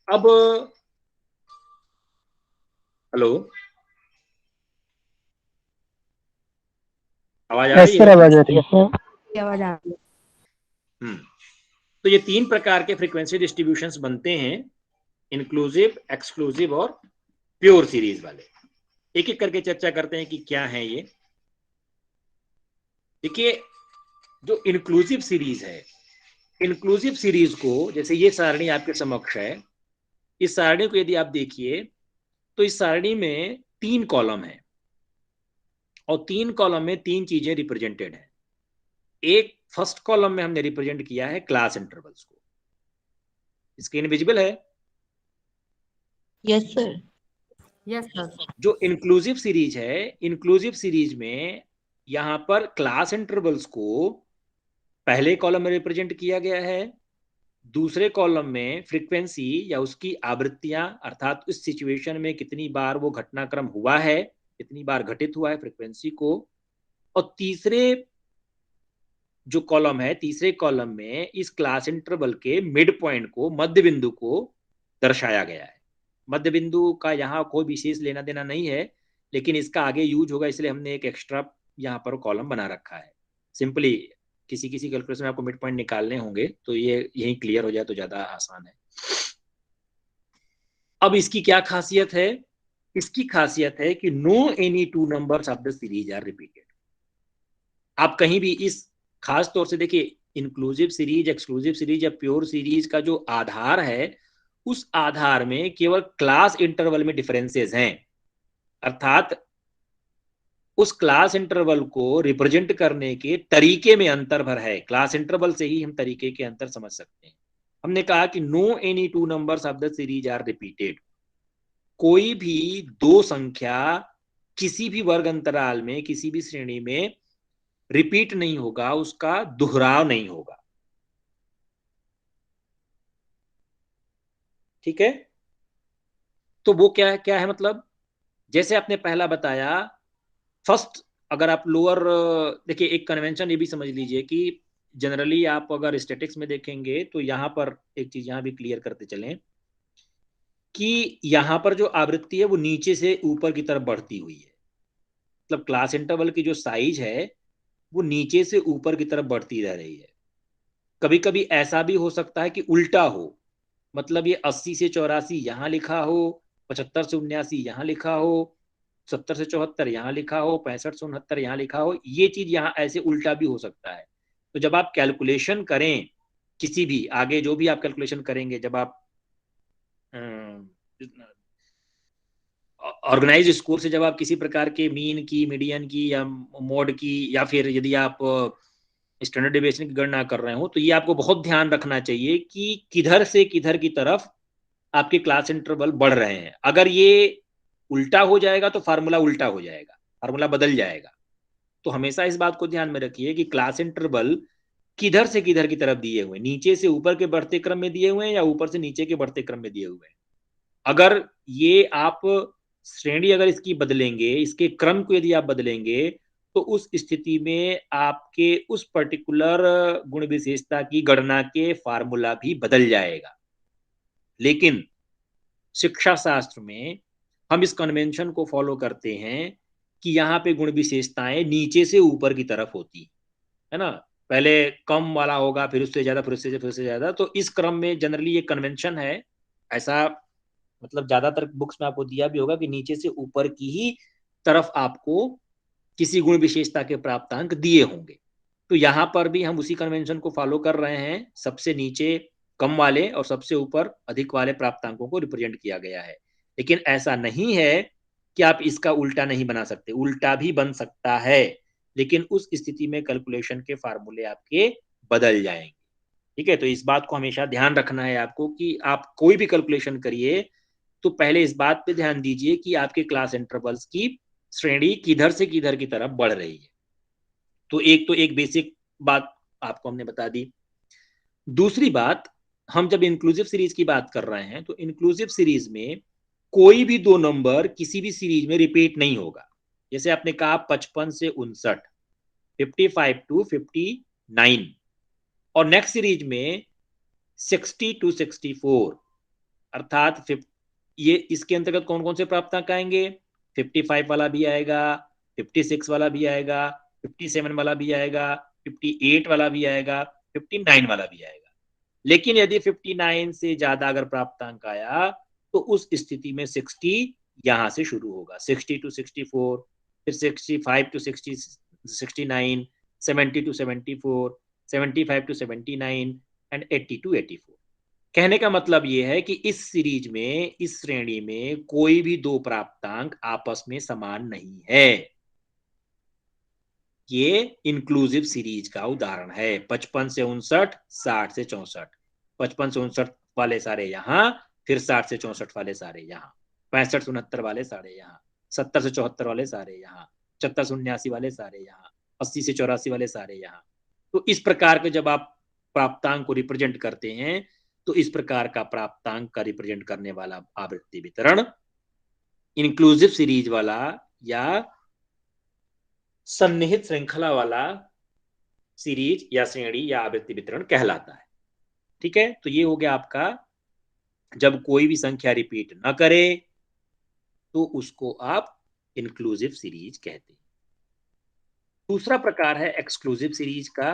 अब हेलो, आवाज आ यस रही सर, है? आवाज आ रही है। आवाज आ रही है। हम्म तो ये 3 प्रकार के फ्रीक्वेंसी डिस्ट्रीब्यूशंस बनते हैं, इंक्लूसिव, एक्सक्लूसिव और प्योर सीरीज वाले। एक एक करके चर्चा करते हैं कि क्या है ये। देखिए, जो इंक्लूसिव सीरीज है, इंक्लूसिव सीरीज को, जैसे ये सारणी आपके समक्ष है, इस सारणी को यदि आप देखिए तो इस सारणी में 3 कॉलम है और 3 कॉलम में 3 चीजें रिप्रेजेंटेड है। एक फर्स्ट कॉलम में हमने रिप्रेजेंट किया है क्लास इंटरवल्स को। स्क्रीन विजिबल है? Yes sir. Yes sir. जो इंक्लूसिव सीरीज है, इंक्लूसिव सीरीज में यहां पर क्लास इंटरवल्स को पहले कॉलम में रिप्रेजेंट किया गया है, दूसरे कॉलम में फ्रीक्वेंसी या उसकी आवृत्तियां, अर्थात उस सिचुएशन में कितनी बार वो घटनाक्रम हुआ है, कितनी बार घटित हुआ है फ्रीक्वेंसी को, और तीसरे जो कॉलम है, तीसरे कॉलम में इस क्लास इंटरवल के मिड पॉइंट को, मध्य बिंदु को दर्शाया गया है। मध्य बिंदु का यहाँ कोई विशेष लेना देना नहीं है, लेकिन इसका आगे यूज होगा, इसलिए हमने एक एक्स्ट्रा यहाँ पर कॉलम बना रखा है। सिंपली किसी किसी कैलकुलेशन में आपको मिड पॉइंट निकालने होंगे तो ये यही क्लियर हो जाए तो ज्यादा आसान है। अब इसकी क्या खासियत है? इसकी खासियत है कि no any two numbers of the series are repeated. आप कहीं भी इस, खास तौर से देखिए, इंक्लूसिव सीरीज, एक्सक्लूसिव सीरीज या प्योर सीरीज का जो आधार है, उस आधार में केवल क्लास इंटरवल में डिफरेंसेस हैं, अर्थात उस क्लास इंटरवल को रिप्रेजेंट करने के तरीके में अंतर भर है। क्लास इंटरवल से ही हम तरीके के अंतर समझ सकते हैं। हमने कहा कि no any two numbers of the series are repeated. कोई भी दो संख्या किसी भी वर्ग अंतराल में, किसी भी श्रेणी में रिपीट नहीं होगा, उसका दोहराव नहीं होगा। ठीक है? तो वो क्या है मतलब, जैसे आपने पहला बताया, फर्स्ट, अगर आप लोअर, देखिए एक कन्वेंशन ये भी समझ लीजिए कि जनरली आप अगर स्टैटिक्स में देखेंगे तो यहां पर एक चीज यहां भी क्लियर करते चलें कि यहां पर जो आवृत्ति है वो नीचे से ऊपर की तरफ बढ़ती हुई है। मतलब क्लास इंटरवल की जो साइज है वो नीचे से ऊपर की तरफ बढ़ती रह रही है। कभी कभी ऐसा भी हो सकता है कि उल्टा हो, मतलब ये 80 से 84 यहां लिखा हो, 75 से 79 यहां लिखा हो, 70 से 74 यहां लिखा हो, 65 से 69 यहां लिखा हो। ये चीज यहां ऐसे उल्टा भी हो सकता है। तो जब आप कैलकुलेशन करें, किसी भी आगे जो भी आप कैलकुलेशन करेंगे, जब आप ऑर्गेनाइज स्कोर से जब आप किसी प्रकार के मीन की, मीडियन की या मोड की, या फिर यदि आप स्टैंडर्ड डेविएशन की गणना कर रहे हो, तो ये आपको बहुत ध्यान रखना चाहिए कि किधर से किधर की तरफ आपके क्लास इंटरवल बढ़ रहे हैं। अगर ये उल्टा हो जाएगा तो फार्मूला उल्टा हो जाएगा, फार्मूला बदल जाएगा। तो हमेशा इस बात को ध्यान में रखिए कि क्लास इंटरवल किधर से किधर की तरफ दिए हुए, नीचे से ऊपर के बढ़ते क्रम में दिए हुए हैं या ऊपर से नीचे के बढ़ते क्रम में दिए हुए हैं। अगर ये आप श्रेणी अगर इसकी बदलेंगे, इसके क्रम को यदि आप बदलेंगे, तो उस स्थिति में आपके उस पर्टिकुलर गुण विशेषता की गणना के फार्मूला भी बदल जाएगा। लेकिन शिक्षा शास्त्र में हम इस कन्वेंशन को फॉलो करते हैं कि यहाँ पे गुण विशेषताएं नीचे से ऊपर की तरफ होती है ना। पहले कम वाला होगा, फिर उससे ज्यादा, फिर उससे ज्यादा। तो इस क्रम में जनरली ये कन्वेंशन है, ऐसा मतलब ज्यादातर बुक्स में आपको दिया भी होगा कि नीचे से ऊपर की ही तरफ आपको किसी गुण विशेषता के प्राप्तांक दिए होंगे। तो यहां पर भी हम उसी कन्वेंशन को फॉलो कर रहे हैं, सबसे नीचे कम वाले और सबसे ऊपर अधिक वाले प्राप्तांकों को रिप्रेजेंट किया गया है। लेकिन ऐसा नहीं है कि आप इसका उल्टा नहीं बना सकते, उल्टा भी बन सकता है, लेकिन उस स्थिति में कैलकुलेशन के फार्मूले आपके बदल जाएंगे। ठीक है? तो इस बात को हमेशा ध्यान रखना है आपको कि आप कोई भी कैलकुलेशन करिए तो पहले इस बात पे ध्यान दीजिए कि आपके क्लास इंटरवल्स की श्रेणी किधर से किधर की तरफ बढ़ रही है। तो एक बेसिक बात आपको हमने बता दी। दूसरी बात, हम जब इंक्लूसिव सीरीज की बात कर रहे हैं तो इंक्लूसिव सीरीज में कोई भी दो नंबर किसी भी सीरीज में रिपीट नहीं होगा। जैसे आपने कहा 55 से 59, 55 टू 59, और नेक्स्ट सीरीज में 60 टू 64, अर्थात ये इसके अंतर्गत कौन कौन से प्राप्तांक आएंगे? 55 वाला भी आएगा, 56 वाला भी आएगा, 57 वाला भी आएगा, 58 वाला भी आएगा, 59 वाला भी आएगा। लेकिन यदि 59 से ज्यादा अगर प्राप्तांक आया तो उस स्थिति में 60 यहां से शुरू होगा, 60 टू 64, फिर 65 to 69, 70 to 74, 75 to 79 and 80 to 84। कहने का मतलब यह है कि इस सीरीज में, इस श्रेणी में कोई भी दो प्राप्तांक आपस में समान नहीं है। ये इंक्लूसिव सीरीज का उदाहरण है। 55 से 59, 60 से 64, 55 से 59 वाले सारे यहां, फिर 60 से 64 वाले सारे यहां, 65 से 69 वाले सारे यहां, 70 से 74 वाले सारे यहां, 75 से 79 वाले सारे यहां, 80 से 84 वाले सारे यहां। तो इस प्रकार के जब आप प्राप्तांक को रिप्रेजेंट करते हैं तो इस प्रकार का प्राप्तांक का रिप्रेजेंट करने वाला आवृत्ति वितरण इंक्लूसिव सीरीज वाला या सन्निहित श्रृंखला वाला सीरीज या श्रेणी या आवृत्ति वितरण कहलाता है। ठीक है, तो ये हो गया आपका, जब कोई भी संख्या रिपीट न करे तो उसको आप इंक्लूसिव सीरीज कहते हैं। दूसरा प्रकार है एक्सक्लूसिव सीरीज का,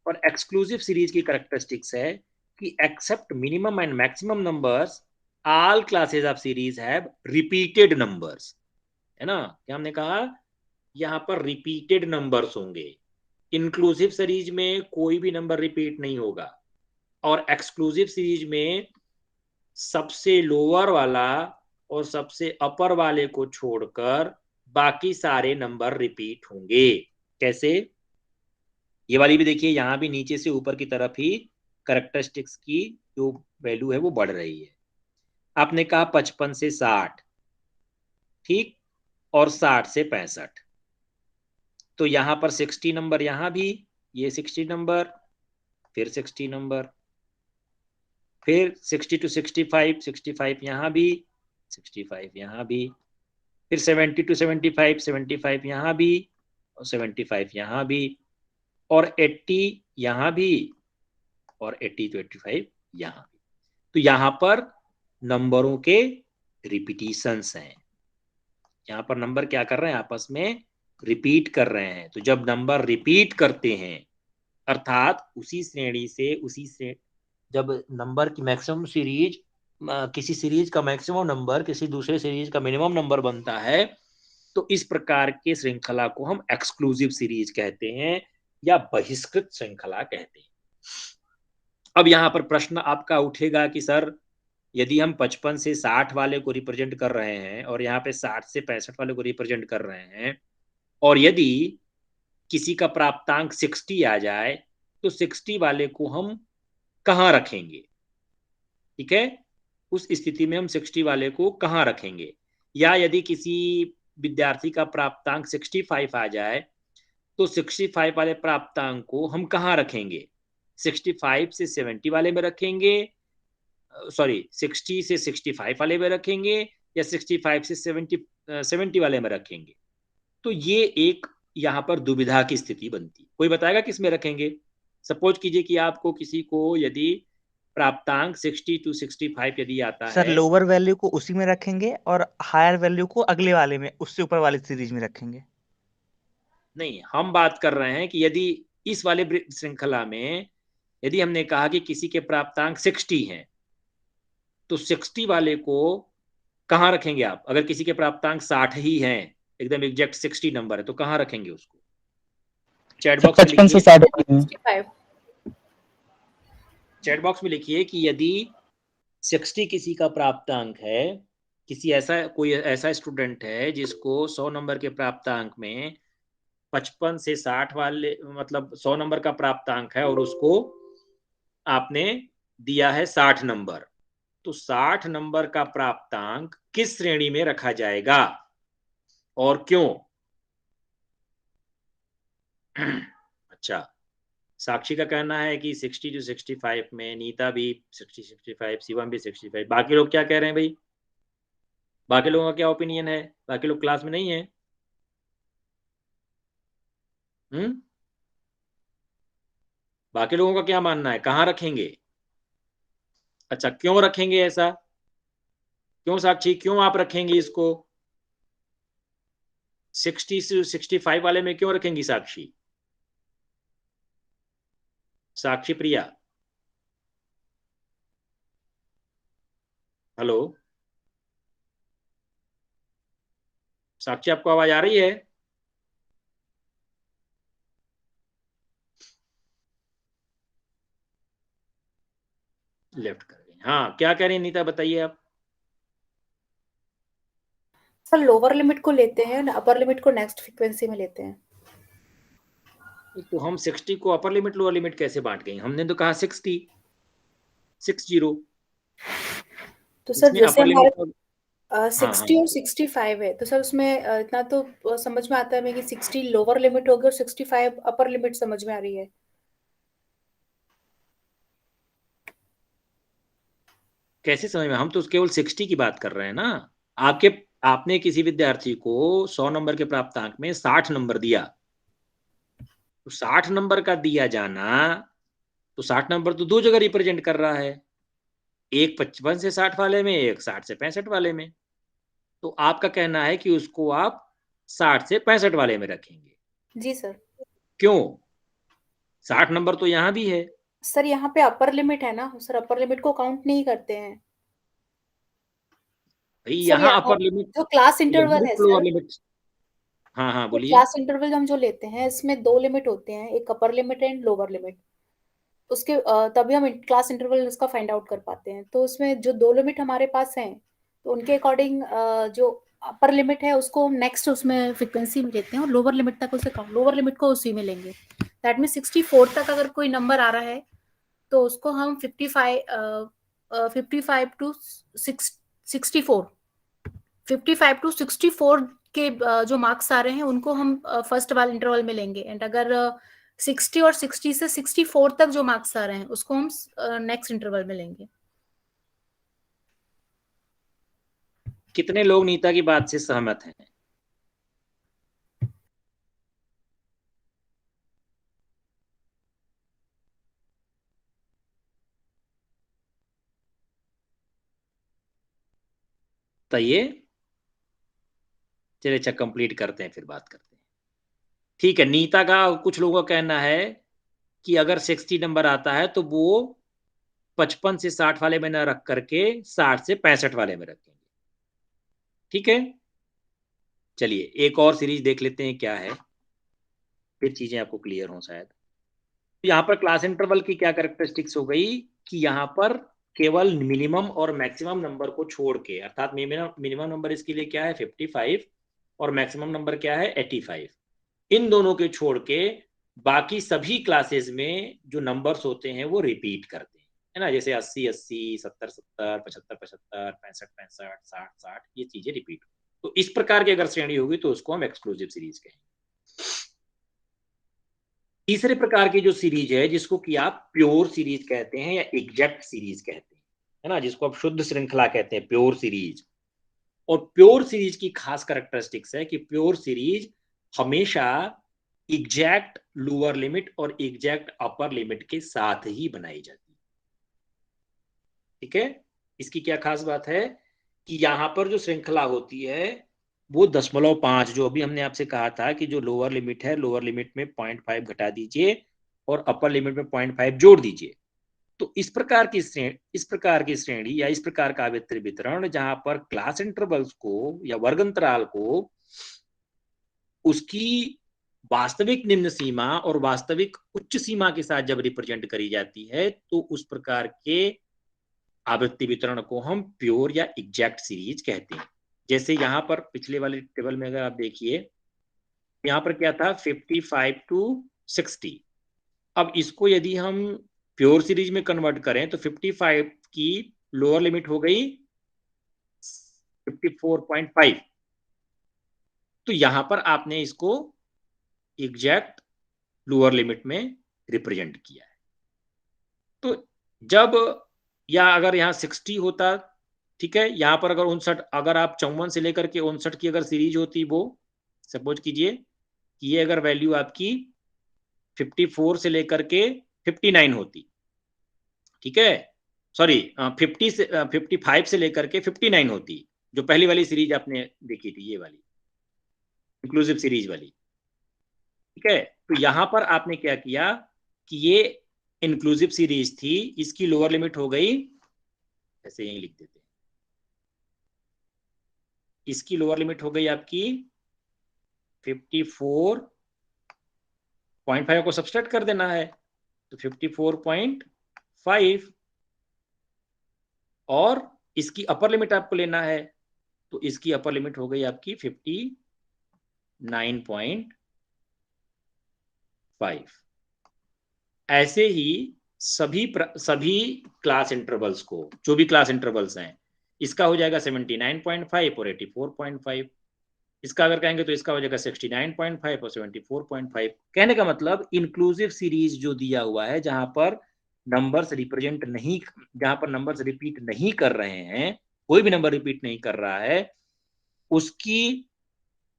और एक्सक्लूसिव सीरीज की कैरेक्टरिस्टिक्स है कि except minimum and maximum numbers all classes of series have repeated numbers. है ना, क्या हमने कहा? यहां पर रिपीटेड नंबर्स होंगे। इंक्लूसिव सीरीज में कोई भी नंबर रिपीट नहीं होगा, और एक्सक्लूसिव सीरीज में सबसे लोअर वाला और सबसे अपर वाले को छोड़कर बाकी सारे नंबर रिपीट होंगे। कैसे? ये वाली भी देखिए, यहां भी नीचे से ऊपर की तरफ ही कैरेक्टरिस्टिक्स की जो वैल्यू है वो बढ़ रही है। आपने कहा 55 से 60, ठीक, और 60 से 65, तो यहां पर 60 नंबर, यहां भी ये 60 नंबर, फिर 60 नंबर, फिर 60 टू 65, 65 यहां भी, 65 यहां भी, फिर 70 टू 75, 75 यहां भी, और 75 यहां भी, और 80 यहां भी, और 80 टू 85 यहां भी। तो यहां पर नंबरों के रिपीटिशंस हैं। यहां पर नंबर क्या कर रहे हैं? आपस में रिपीट कर रहे हैं। तो जब नंबर रिपीट करते हैं, अर्थात उसी श्रेणी से जब नंबर की मैक्सिमम सीरीज, किसी सीरीज का मैक्सिमम नंबर किसी दूसरे सीरीज का मिनिमम नंबर बनता है, तो इस प्रकार के श्रृंखला को हम एक्सक्लूसिव सीरीज कहते हैं या बहिष्कृत श्रृंखला कहते हैं। अब यहां पर प्रश्न आपका उठेगा कि सर, यदि हम 55 से 60 वाले को रिप्रेजेंट कर रहे हैं और यहाँ पे 60 से 65 वाले को रिप्रेजेंट कर रहे हैं, और यदि किसी का प्राप्तांक 60 आ जाए तो 60 वाले को हम कहाँ रखेंगे? ठीक है, उस स्थिति में हम 60 वाले को कहाँ रखेंगे? या यदि किसी विद्यार्थी का प्राप्तांक 65 आ जाए तो 65 वाले प्राप्तांक को हम कहाँ रखेंगे? 65 से 70 वाले में रखेंगे, सॉरी 60 से 65 वाले में रखेंगे, या 65 से 70 वाले में रखेंगे? तो ये एक यहाँ पर दुविधा की स्थिति बनती। कोई बताएगा किस में रखेंगे? सपोज कीजिए कि आपको किसी को यदि प्राप्तांक 60 टू 65 यदि आता सर है, लोअर वैल्यू को उसी में रखेंगे और हायर वैल्यू को अगले वाले में, उससे ऊपर वाले सीरीज में रखेंगे। नहीं, हम बात कर रहे हैं कि यदि इस वाले श्रृंखला में यदि हमने कहा कि किसी के प्राप्तांक 60 हैं, तो 60 वाले को कहाँ रखेंगे आप? अगर किसी के प्राप्तांक 60 ही हैं, एकदम एग्जैक्ट 60 नंबर है, तो कहाँ रखेंगे उसको? चैट सर बॉक्स में 55 से लिखिए, 60 में। 65। चैट बॉक्स में लिखिए कि यदि 60 किसी का प्राप्तांक है, किसी ऐसा कोई ऐसा स्टूडेंट है जिसको 100 नंबर के प्राप्तांक में 55 से 60 वाले, मतलब 100 नंबर का प्राप्तांक है, और उसको आपने दिया है 60 नंबर, तो 60 नंबर का प्राप्तांक किस श्रेणी में रखा जाएगा और क्यों? अच्छा, साक्षी का कहना है कि 60 to 65 में, नीता भी 60-65, शिवम भी 65। बाकी लोग क्या कह रहे हैं भाई? बाकी लोगों का क्या ओपिनियन है? बाकी लोग क्लास में नहीं है? बाकी लोगों का क्या मानना है, कहाँ रखेंगे? अच्छा, क्यों रखेंगे ऐसा? क्यों साक्षी, क्यों आप रखेंगे इसको 60 से 65 वाले में, क्यों रखेंगी साक्षी? साक्षी प्रिया, हेलो साक्षी, आपको आवाज आ रही है? लेफ्ट कर गई। हाँ, क्या कह रही है नीता, बताइए आप। सर लोअर लिमिट को लेते हैं, अपर लिमिट को नेक्स्ट फ्रीक्वेंसी में लेते हैं। तो हम 60 को अपर लिमिट लोअर लिमिट कैसे बांट गए? हमने तो कहा 60। तो सर जैसे अपर लिमिट हमारे और 60 और 65 है, तो सर उसमें इतना तो समझ में आता है हमें कि 60 लोअर लिमिट होगी और 65 अपर लिमिट समझ में आ रही है। कैसे समझ में? हम तो केवल 60 की बात कर रहे हैं ना। आपने किसी विद्यार्थी को 100 नंबर के प्राप्तांक में 60 नंबर दिया, तो 60 नंबर का दिया जाना, तो 60 नंबर तो दो जगह रिप्रेजेंट कर रहा है, एक 55 से 60 वाले में, एक 60 से 65 वाले में। तो आपका कहना है कि उसको आप 60 से 65 वाले में रखेंगे? जी सर। क्यों? 60 नंबर तो यहां भी है। सर यहाँ पे अपर लिमिट है ना सर, अपर लिमिट को काउंट नहीं करते हैं भाई सर। यहाँ यहाँ अपर लिमिट जो क्लास इंटरवल है लोअर सर, लिमिट। हाँ हाँ तो बोलिए। क्लास इंटरवल हम जो लेते हैं इसमें दो लिमिट होते हैं, एक upper limit and lower limit. उसके तभी हम क्लास इंटरवल इसका फाइंड आउट कर पाते हैं। तो उसमें जो दो लिमिट हमारे पास हैं, तो उनके अकॉर्डिंग जो अपर लिमिट है उसको हम नेक्स्ट उसमें फ्रीक्वेंसी में लेते हैं और लोअर लिमिट तक उसे लोअर लिमिट को उसी में लेंगे। दैट मीन 64 तक अगर कोई नंबर आ रहा है तो उसको हम 55 टू 64 55 टू 64 के जो मार्क्स आ रहे हैं उनको हम फर्स्ट वाले इंटरवल में लेंगे। एंड अगर 60 और 60 से 64 तक जो मार्क्स आ रहे हैं उसको हम नेक्स्ट इंटरवल में लेंगे। कितने लोग नीता की बात से सहमत हैं? बताइए। चलिए, अच्छा कंप्लीट करते हैं, फिर बात करते हैं। ठीक है, नीता का कुछ लोगों का कहना है कि अगर 60 नंबर आता है तो वो 55 से 60 वाले में न रख करके 60 से 65 वाले में रखेंगे। ठीक है, चलिए एक और सीरीज देख लेते हैं क्या है, फिर चीजें आपको क्लियर हो शायद। यहाँ पर क्लास इंटरवल की क्या कैरेक्टरिस्टिक्स हो गई कि यहाँ पर केवल मिनिमम और मैक्सिमम नंबर को छोड़ के, अर्थात मिनिमम नंबर इसके लिए क्या है 55 और मैक्सिमम नंबर क्या है 85, इन दोनों के छोड़ के बाकी सभी क्लासेस में जो नंबर्स होते हैं वो रिपीट करते हैं, है ना। जैसे 80-80, 70-70, 75-75, 65-65, 60-60, ये चीजें रिपीट। तो इस प्रकार की अगर श्रेणी होगी तो उसको हम एक्सक्लूसिव सीरीज कहेंगे। तीसरे प्रकार की जो सीरीज है जिसको कि आप प्योर सीरीज कहते हैं या एग्जैक्ट सीरीज कहते हैं, है ना, जिसको आप शुद्ध श्रृंखला कहते हैं, प्योर सीरीज। और प्योर सीरीज की खास कैरेक्टरिस्टिक्स है कि प्योर सीरीज हमेशा एग्जैक्ट लोअर लिमिट और एग्जैक्ट अपर लिमिट के साथ ही बनाई जाती है। ठीक है, इसकी क्या खास बात है कि यहां पर जो श्रृंखला होती है वो 0.5, जो अभी हमने आपसे कहा था कि जो लोअर लिमिट है, लोअर लिमिट में 0.5 घटा दीजिए और अपर लिमिट में 0.5 जोड़ दीजिए। तो इस प्रकार की श्रेणी या इस प्रकार का आवर्ती वितरण जहां पर क्लास इंटरवल्स को या वर्गंतराल को उसकी वास्तविक निम्न सीमा और वास्तविक उच्च सीमा के साथ जब रिप्रेजेंट करी जाती है तो उस प्रकार के आवृत्ति वितरण को हम प्योर या एग्जैक्ट सीरीज कहते हैं। जैसे यहां पर पिछले वाले टेबल में अगर आप देखिए, यहां पर क्या था 55 टू 60। अब इसको यदि हम प्योर सीरीज में कन्वर्ट करें तो 55 की लोअर लिमिट हो गई 54.5। तो यहां पर आपने इसको एग्जैक्ट लोअर लिमिट में रिप्रेजेंट किया है। तो जब या अगर यहाँ 60 होता, ठीक है, यहाँ पर अगर 59, अगर आप 54 से लेकर के 59 की अगर सीरीज होती, वो सपोज कीजिए कि ये अगर वैल्यू आपकी 54 से लेकर के 59 होती, ठीक है, सॉरी 50 से 55 से लेकर के 59 होती, जो पहली वाली सीरीज आपने देखी थी, ये वाली इंक्लूसिव सीरीज वाली, ठीक है। तो यहां पर आपने क्या किया कि ये इंक्लूसिव सीरीज थी, इसकी लोअर लिमिट हो गई, ऐसे यही लिख देते हैं, इसकी लोअर लिमिट हो गई आपकी 54.5 को सब्सट्रैक्ट कर देना है, तो 54.5, और इसकी अपर लिमिट आपको लेना है, तो इसकी अपर लिमिट हो गई आपकी 59.5। ऐसे ही सभी क्लास इंटरवल्स को, जो भी क्लास इंटरवल्स हैं, इसका हो जाएगा 79.5 और 84.5, इसका अगर कहेंगे तो इसका हो जाएगा 69.5 और 74.5। कहने का मतलब इंक्लूसिव सीरीज जो दिया हुआ है, जहां पर नंबर्स रिप्रेजेंट नहीं, जहां पर नंबर्स रिपीट नहीं कर रहे हैं, कोई भी नंबर रिपीट नहीं कर रहा है, उसकी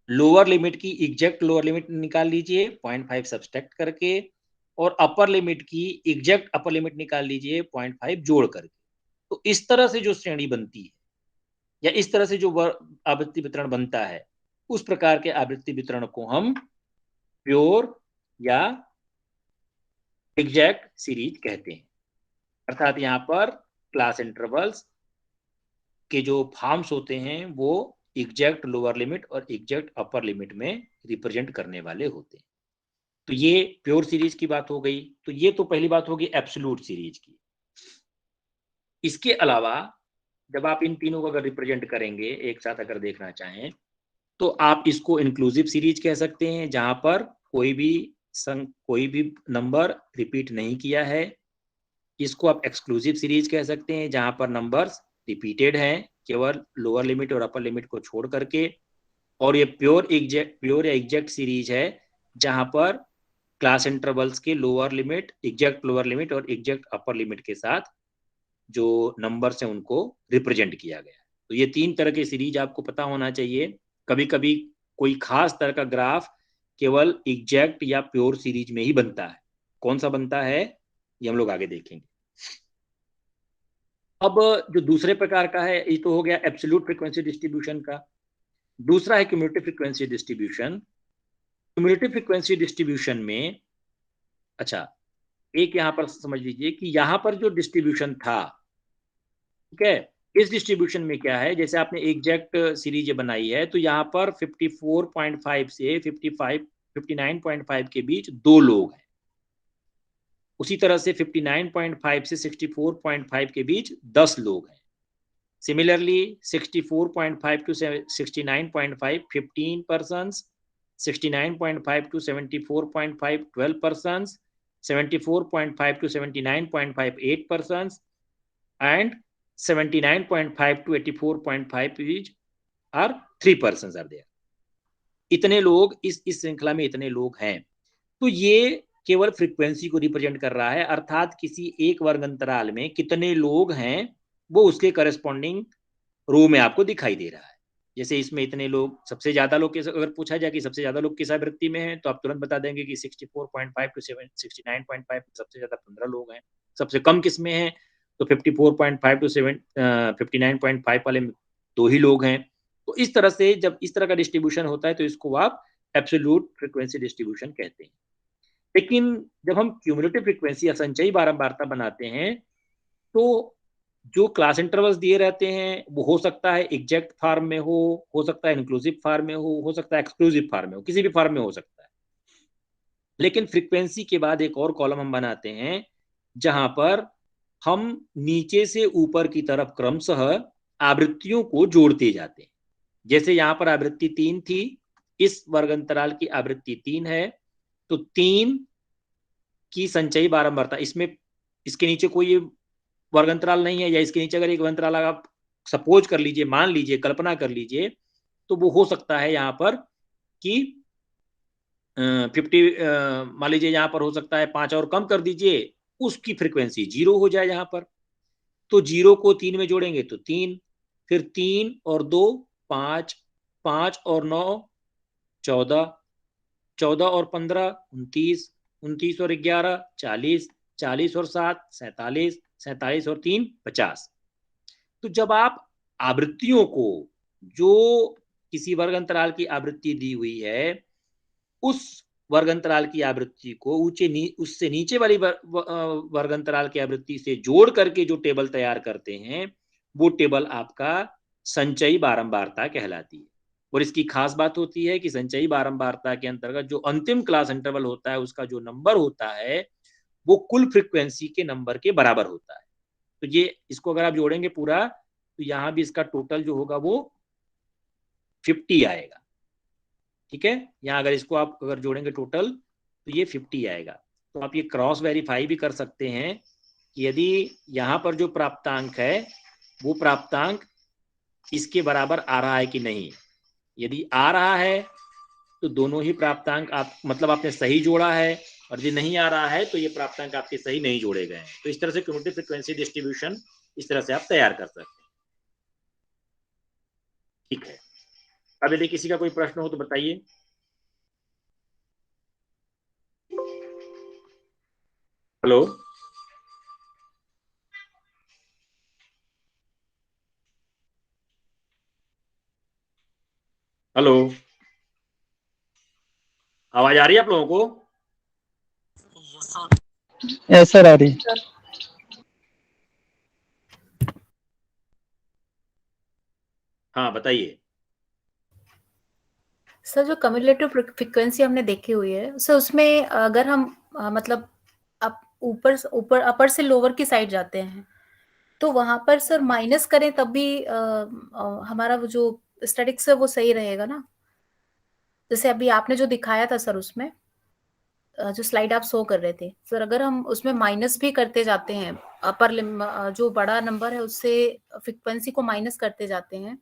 लोअर लिमिट की एग्जैक्ट लोअर लिमिट निकाल लीजिए 0.5 सब्सट्रैक्ट करके, और अपर लिमिट की एग्जैक्ट अपर लिमिट निकाल लीजिए 0.5 जोड़ करके। तो इस तरह से जो श्रेणी बनती है, या इस तरह से जो आवृत्ति वितरण बनता है, उस प्रकार के आवृत्ति वितरण को हम प्योर या एग्जैक्ट सीरीज कहते हैं। अर्थात यहाँ पर क्लास इंटरवल्स के जो फॉर्म्स होते हैं वो एग्जैक्ट लोअर लिमिट और एग्जैक्ट अपर लिमिट में रिप्रेजेंट करने वाले होते हैं। तो ये प्योर सीरीज की बात हो गई। तो ये तो पहली बात होगी एब्सोल्यूट सीरीज की। इसके अलावा जब आप इन तीनों को अगर रिप्रेजेंट करेंगे एक साथ अगर देखना चाहें, तो आप इसको इंक्लूसिव सीरीज कह सकते हैं, जहां पर कोई भी नंबर रिपीट नहीं किया है। इसको आप एक्सक्लूसिव सीरीज कह सकते हैं, जहां पर नंबर्स रिपीटेड हैं, केवल लोअर लिमिट और अपर लिमिट को छोड़ करके। और ये प्योर या एग्जैक्ट सीरीज है, जहां पर क्लास इंटरवल्स के lower limit, exact lower limit और एग्जैक्ट अपर लिमिट के साथ जो नंबर्स हैं उनको रिप्रेजेंट किया गया। तो ये 3 तरह की सीरीज आपको पता होना चाहिए। कभी कभी कोई खास तरह का ग्राफ केवल एग्जैक्ट या प्योर सीरीज में ही बनता है। कौन सा बनता है ये हम लोग आगे देखेंगे। अब जो दूसरे प्रकार का है, ये तो हो गया एब्सोल्यूट फ्रीक्वेंसी डिस्ट्रीब्यूशन का। दूसरा है cumulative frequency distribution. Cumulative frequency distribution में, अच्छा एक यहां पर समझ लीजिए कि यहां पर जो डिस्ट्रीब्यूशन था, ठीक है, इस डिस्ट्रीब्यूशन में क्या है, जैसे आपने एग्जैक्ट सीरीज बनाई है, तो यहाँ पर 54.5 से 59.5 के बीच 2 लोग हैं। उसी तरह से 59.5 से 64.5 के बीच 10 लोग हैं। Similarly 64.5 to 69.5 15 persons, 69.5 to 74.5 12 persons, 74.5 to 79.5 8 persons, and 79.5 to 84.5 each are 3 persons are there। इतने लोग इस श्रृंखला में इतने लोग हैं। तो ये केवल फ्रीक्वेंसी को रिप्रेजेंट कर रहा है, अर्थात किसी एक वर्ग अंतराल में कितने लोग हैं वो उसके करस्पॉन्डिंग रो में आपको दिखाई दे रहा है। जैसे इसमें इतने लोग, सबसे ज्यादा लोग, अगर पूछा जाए कि सबसे ज्यादा लोग किस आवृत्ति में हैं, तो आप तुरंत बता देंगे कि 64.5 टू 69.5 सबसे ज्यादा 15 लोग हैं। सबसे कम किस में है, तो 54.5 टू 59.5 वाले में 2 ही लोग हैं। तो इस तरह से जब इस तरह का डिस्ट्रीब्यूशन होता है तो इसको आप एब्सोल्यूट फ्रीक्वेंसी डिस्ट्रीब्यूशन कहते हैं। लेकिन जब हम क्यूमुलेटिव फ्रीक्वेंसी या संचयी बारंबारता बनाते हैं, तो जो क्लास इंटरवल्स दिए रहते हैं वो हो सकता है एग्जैक्ट फॉर्म में हो सकता है इंक्लूसिव फॉर्म में हो सकता है एक्सक्लूसिव फॉर्म में हो, किसी भी फॉर्म में हो सकता है। लेकिन फ्रीक्वेंसी के बाद एक और कॉलम हम बनाते हैं, जहां पर हम नीचे से ऊपर की तरफ क्रमशः आवृत्तियों को जोड़ते जाते हैं। जैसे यहां पर आवृत्ति 3 थी, इस वर्ग अंतराल की आवृत्ति 3 है, तो 3 की संचयी बारंबारता, इसमें इसके नीचे कोई वर्ग अंतराल नहीं है, या इसके नीचे अगर एक वर्ग अंतराल आप सपोज कर लीजिए, मान लीजिए, कल्पना कर लीजिए, तो वो हो सकता है यहां पर कि 50 मान लीजिए यहाँ पर हो सकता है 5 और कम कर दीजिए, उसकी फ्रीक्वेंसी 0 हो जाए यहाँ पर। तो 0 को 3 में जोड़ेंगे तो 3, फिर 3 और 2 5, 5 और 9 14, 14 और 15 29, 29 और 11 40, 40 और 7 47, 47 और 3 50। तो जब आप आवृत्तियों को, जो किसी वर्ग अंतराल की आवृत्ति दी हुई है, उस वर्ग अंतराल की आवृत्ति को उससे नीचे वाली वर्ग अंतराल की आवृत्ति से जोड़ करके जो टेबल तैयार करते हैं, वो टेबल आपका संचयी बारंबारता कहलाती है। और इसकी खास बात होती है कि संचयी बारंबारता के अंतर्गत जो अंतिम क्लास इंटरवल होता है, उसका जो नंबर होता है वो कुल फ्रीक्वेंसी के नंबर के बराबर होता है। तो ये इसको अगर आप जोड़ेंगे पूरा, तो यहां भी इसका टोटल जो होगा वो 50 आएगा। ठीक है, यहाँ अगर इसको आप अगर जोड़ेंगे टोटल तो ये 50 आएगा। तो आप ये क्रॉस वेरीफाई भी कर सकते हैं कि यदि यहाँ पर जो प्राप्तांक है वो प्राप्तांक इसके बराबर आ रहा है कि नहीं। यदि आ रहा है तो दोनों ही प्राप्तांक आप मतलब आपने सही जोड़ा है, और यदि नहीं आ रहा है तो ये प्राप्तांक आपके सही नहीं जोड़े गए हैं। तो इस तरह से क्युमुलेटिव फ्रीक्वेंसी डिस्ट्रीब्यूशन इस तरह से आप तैयार कर सकते हैं। ठीक है, अब यदि किसी का कोई प्रश्न हो तो बताइए। हेलो, हेलो, आवाज आ रही है आप लोगों को? यस सर, आ रही है। हाँ बताइए। सर जो कम्युलेटिव फ्रीक्वेंसी हमने देखी हुई है सर, उसमें अगर हम मतलब आप ऊपर ऊपर अपर से लोअर की साइड जाते हैं तो वहां पर सर माइनस करें तब भी हमारा वो जो स्टैटिक्स है वो सही रहेगा ना? जैसे अभी आपने जो दिखाया था सर, उसमें जो स्लाइड आप शो कर रहे थे सर, अगर हम उसमें माइनस भी करते जाते हैं, अपर जो बड़ा नंबर है उससे फ्रीक्वेंसी को माइनस करते जाते हैं।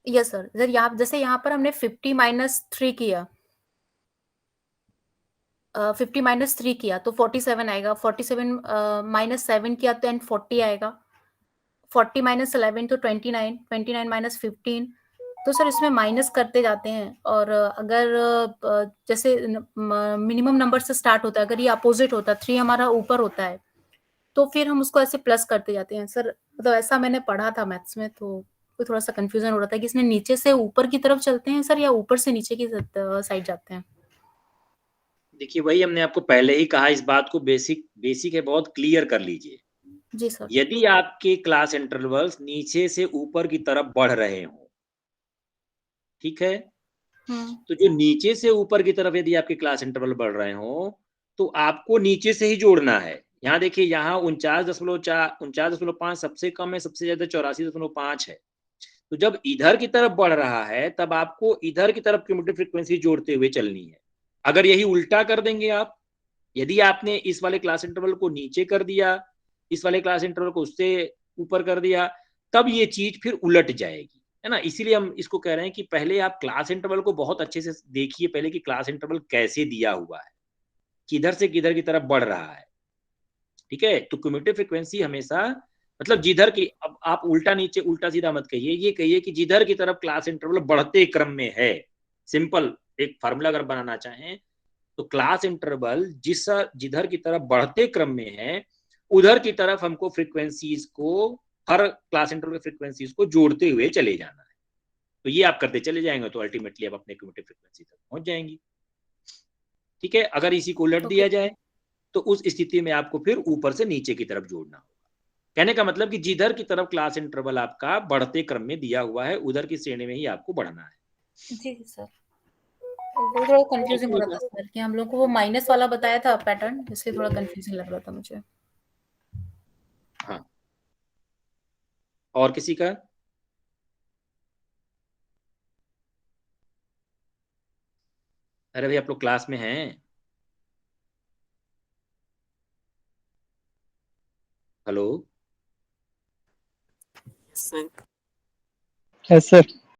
यस सर, सर यहाँ जैसे यहाँ पर हमने 50 माइनस 3 किया, 50 माइनस 3 किया तो 47 आएगा, 47 माइनस 7 किया तो एंड 40 आएगा, 40 माइनस 11 तो 29, 29 माइनस 15। तो सर इसमें माइनस करते जाते हैं, और अगर जैसे मिनिमम नंबर से स्टार्ट होता है, अगर ये अपोजिट होता है 3 हमारा ऊपर होता है तो फिर हम उसको ऐसे प्लस करते जाते हैं सर। मतलब ऐसा मैंने पढ़ा था मैथ्स में, तो थोड़ा सा कंफ्यूजन हो रहा था कि इसमें नीचे से ऊपर की तरफ चलते हैं सर या ऊपर से नीचे की साइड जाते हैं। देखिए वही हमने आपको पहले ही कहा, इस बात को बेसिक है बहुत क्लियर कर लीजिए। जी सर। यदि आपके क्लास इंटरवल्स नीचे से ऊपर की तरफ बढ़ रहे हो, ठीक है, तो जो नीचे से ऊपर की तरफ यदि आपके क्लास इंटरवल बढ़ रहे हो तो आपको नीचे से ही जोड़ना है। यहाँ देखिए, यहाँ 49.5 सबसे कम है, सबसे ज्यादा 84.5 है। तो जब इधर की तरफ बढ़ रहा है तब आपको इधर की तरफ क्युमुलेटिव फ्रीक्वेंसी जोड़ते हुए चलनी है। अगर यही उल्टा कर देंगे आप, यदि आपने इस वाले क्लास इंटरवल को नीचे कर दिया, इस वाले क्लास इंटरवल को उससे ऊपर कर दिया, तब ये चीज फिर उलट जाएगी, है ना। इसीलिए हम इसको कह रहे हैं कि पहले आप क्लास इंटरवल को बहुत अच्छे से देखिए पहले कि क्लास इंटरवल कैसे दिया हुआ है, किधर से किधर की तरफ बढ़ रहा है। ठीक है, तो क्युमुलेटिव फ्रीक्वेंसी हमेशा मतलब जिधर की, अब आप उल्टा नीचे उल्टा सीधा मत कहिए, ये कहिए कि जिधर की तरफ क्लास इंटरवल बढ़ते क्रम में है। सिंपल एक फार्मूला अगर बनाना चाहें तो क्लास इंटरवल जिधर की तरफ बढ़ते क्रम में है उधर की तरफ हमको फ्रीक्वेंसीज को, हर क्लास इंटरवल फ्रीक्वेंसीज को जोड़ते हुए चले जाना है। तो ये आप करते चले जाएंगे तो अल्टीमेटली आप अपने क्युमुलेटिव फ्रीक्वेंसी तक पहुंच जाएंगी। ठीक है, अगर इसी को उलट दिया जाए तो उस स्थिति में आपको फिर ऊपर से नीचे की तरफ जोड़ना होगा। कहने का मतलब कि जिधर की तरफ क्लास इंटरवल आपका बढ़ते क्रम में दिया हुआ है उधर की श्रेणी में ही आपको बढ़ना है। जी सर, वो थोड़ा कंफ्यूजिंग हो रहा था सर कि हम लोग को वो माइनस वाला बताया था पैटर्न, इसलिए थोड़ा कंफ्यूजिंग लग रहा था मुझे। हाँ, और किसी का? अरे भाई आप लोग क्लास में हैं? Hello, yes sir.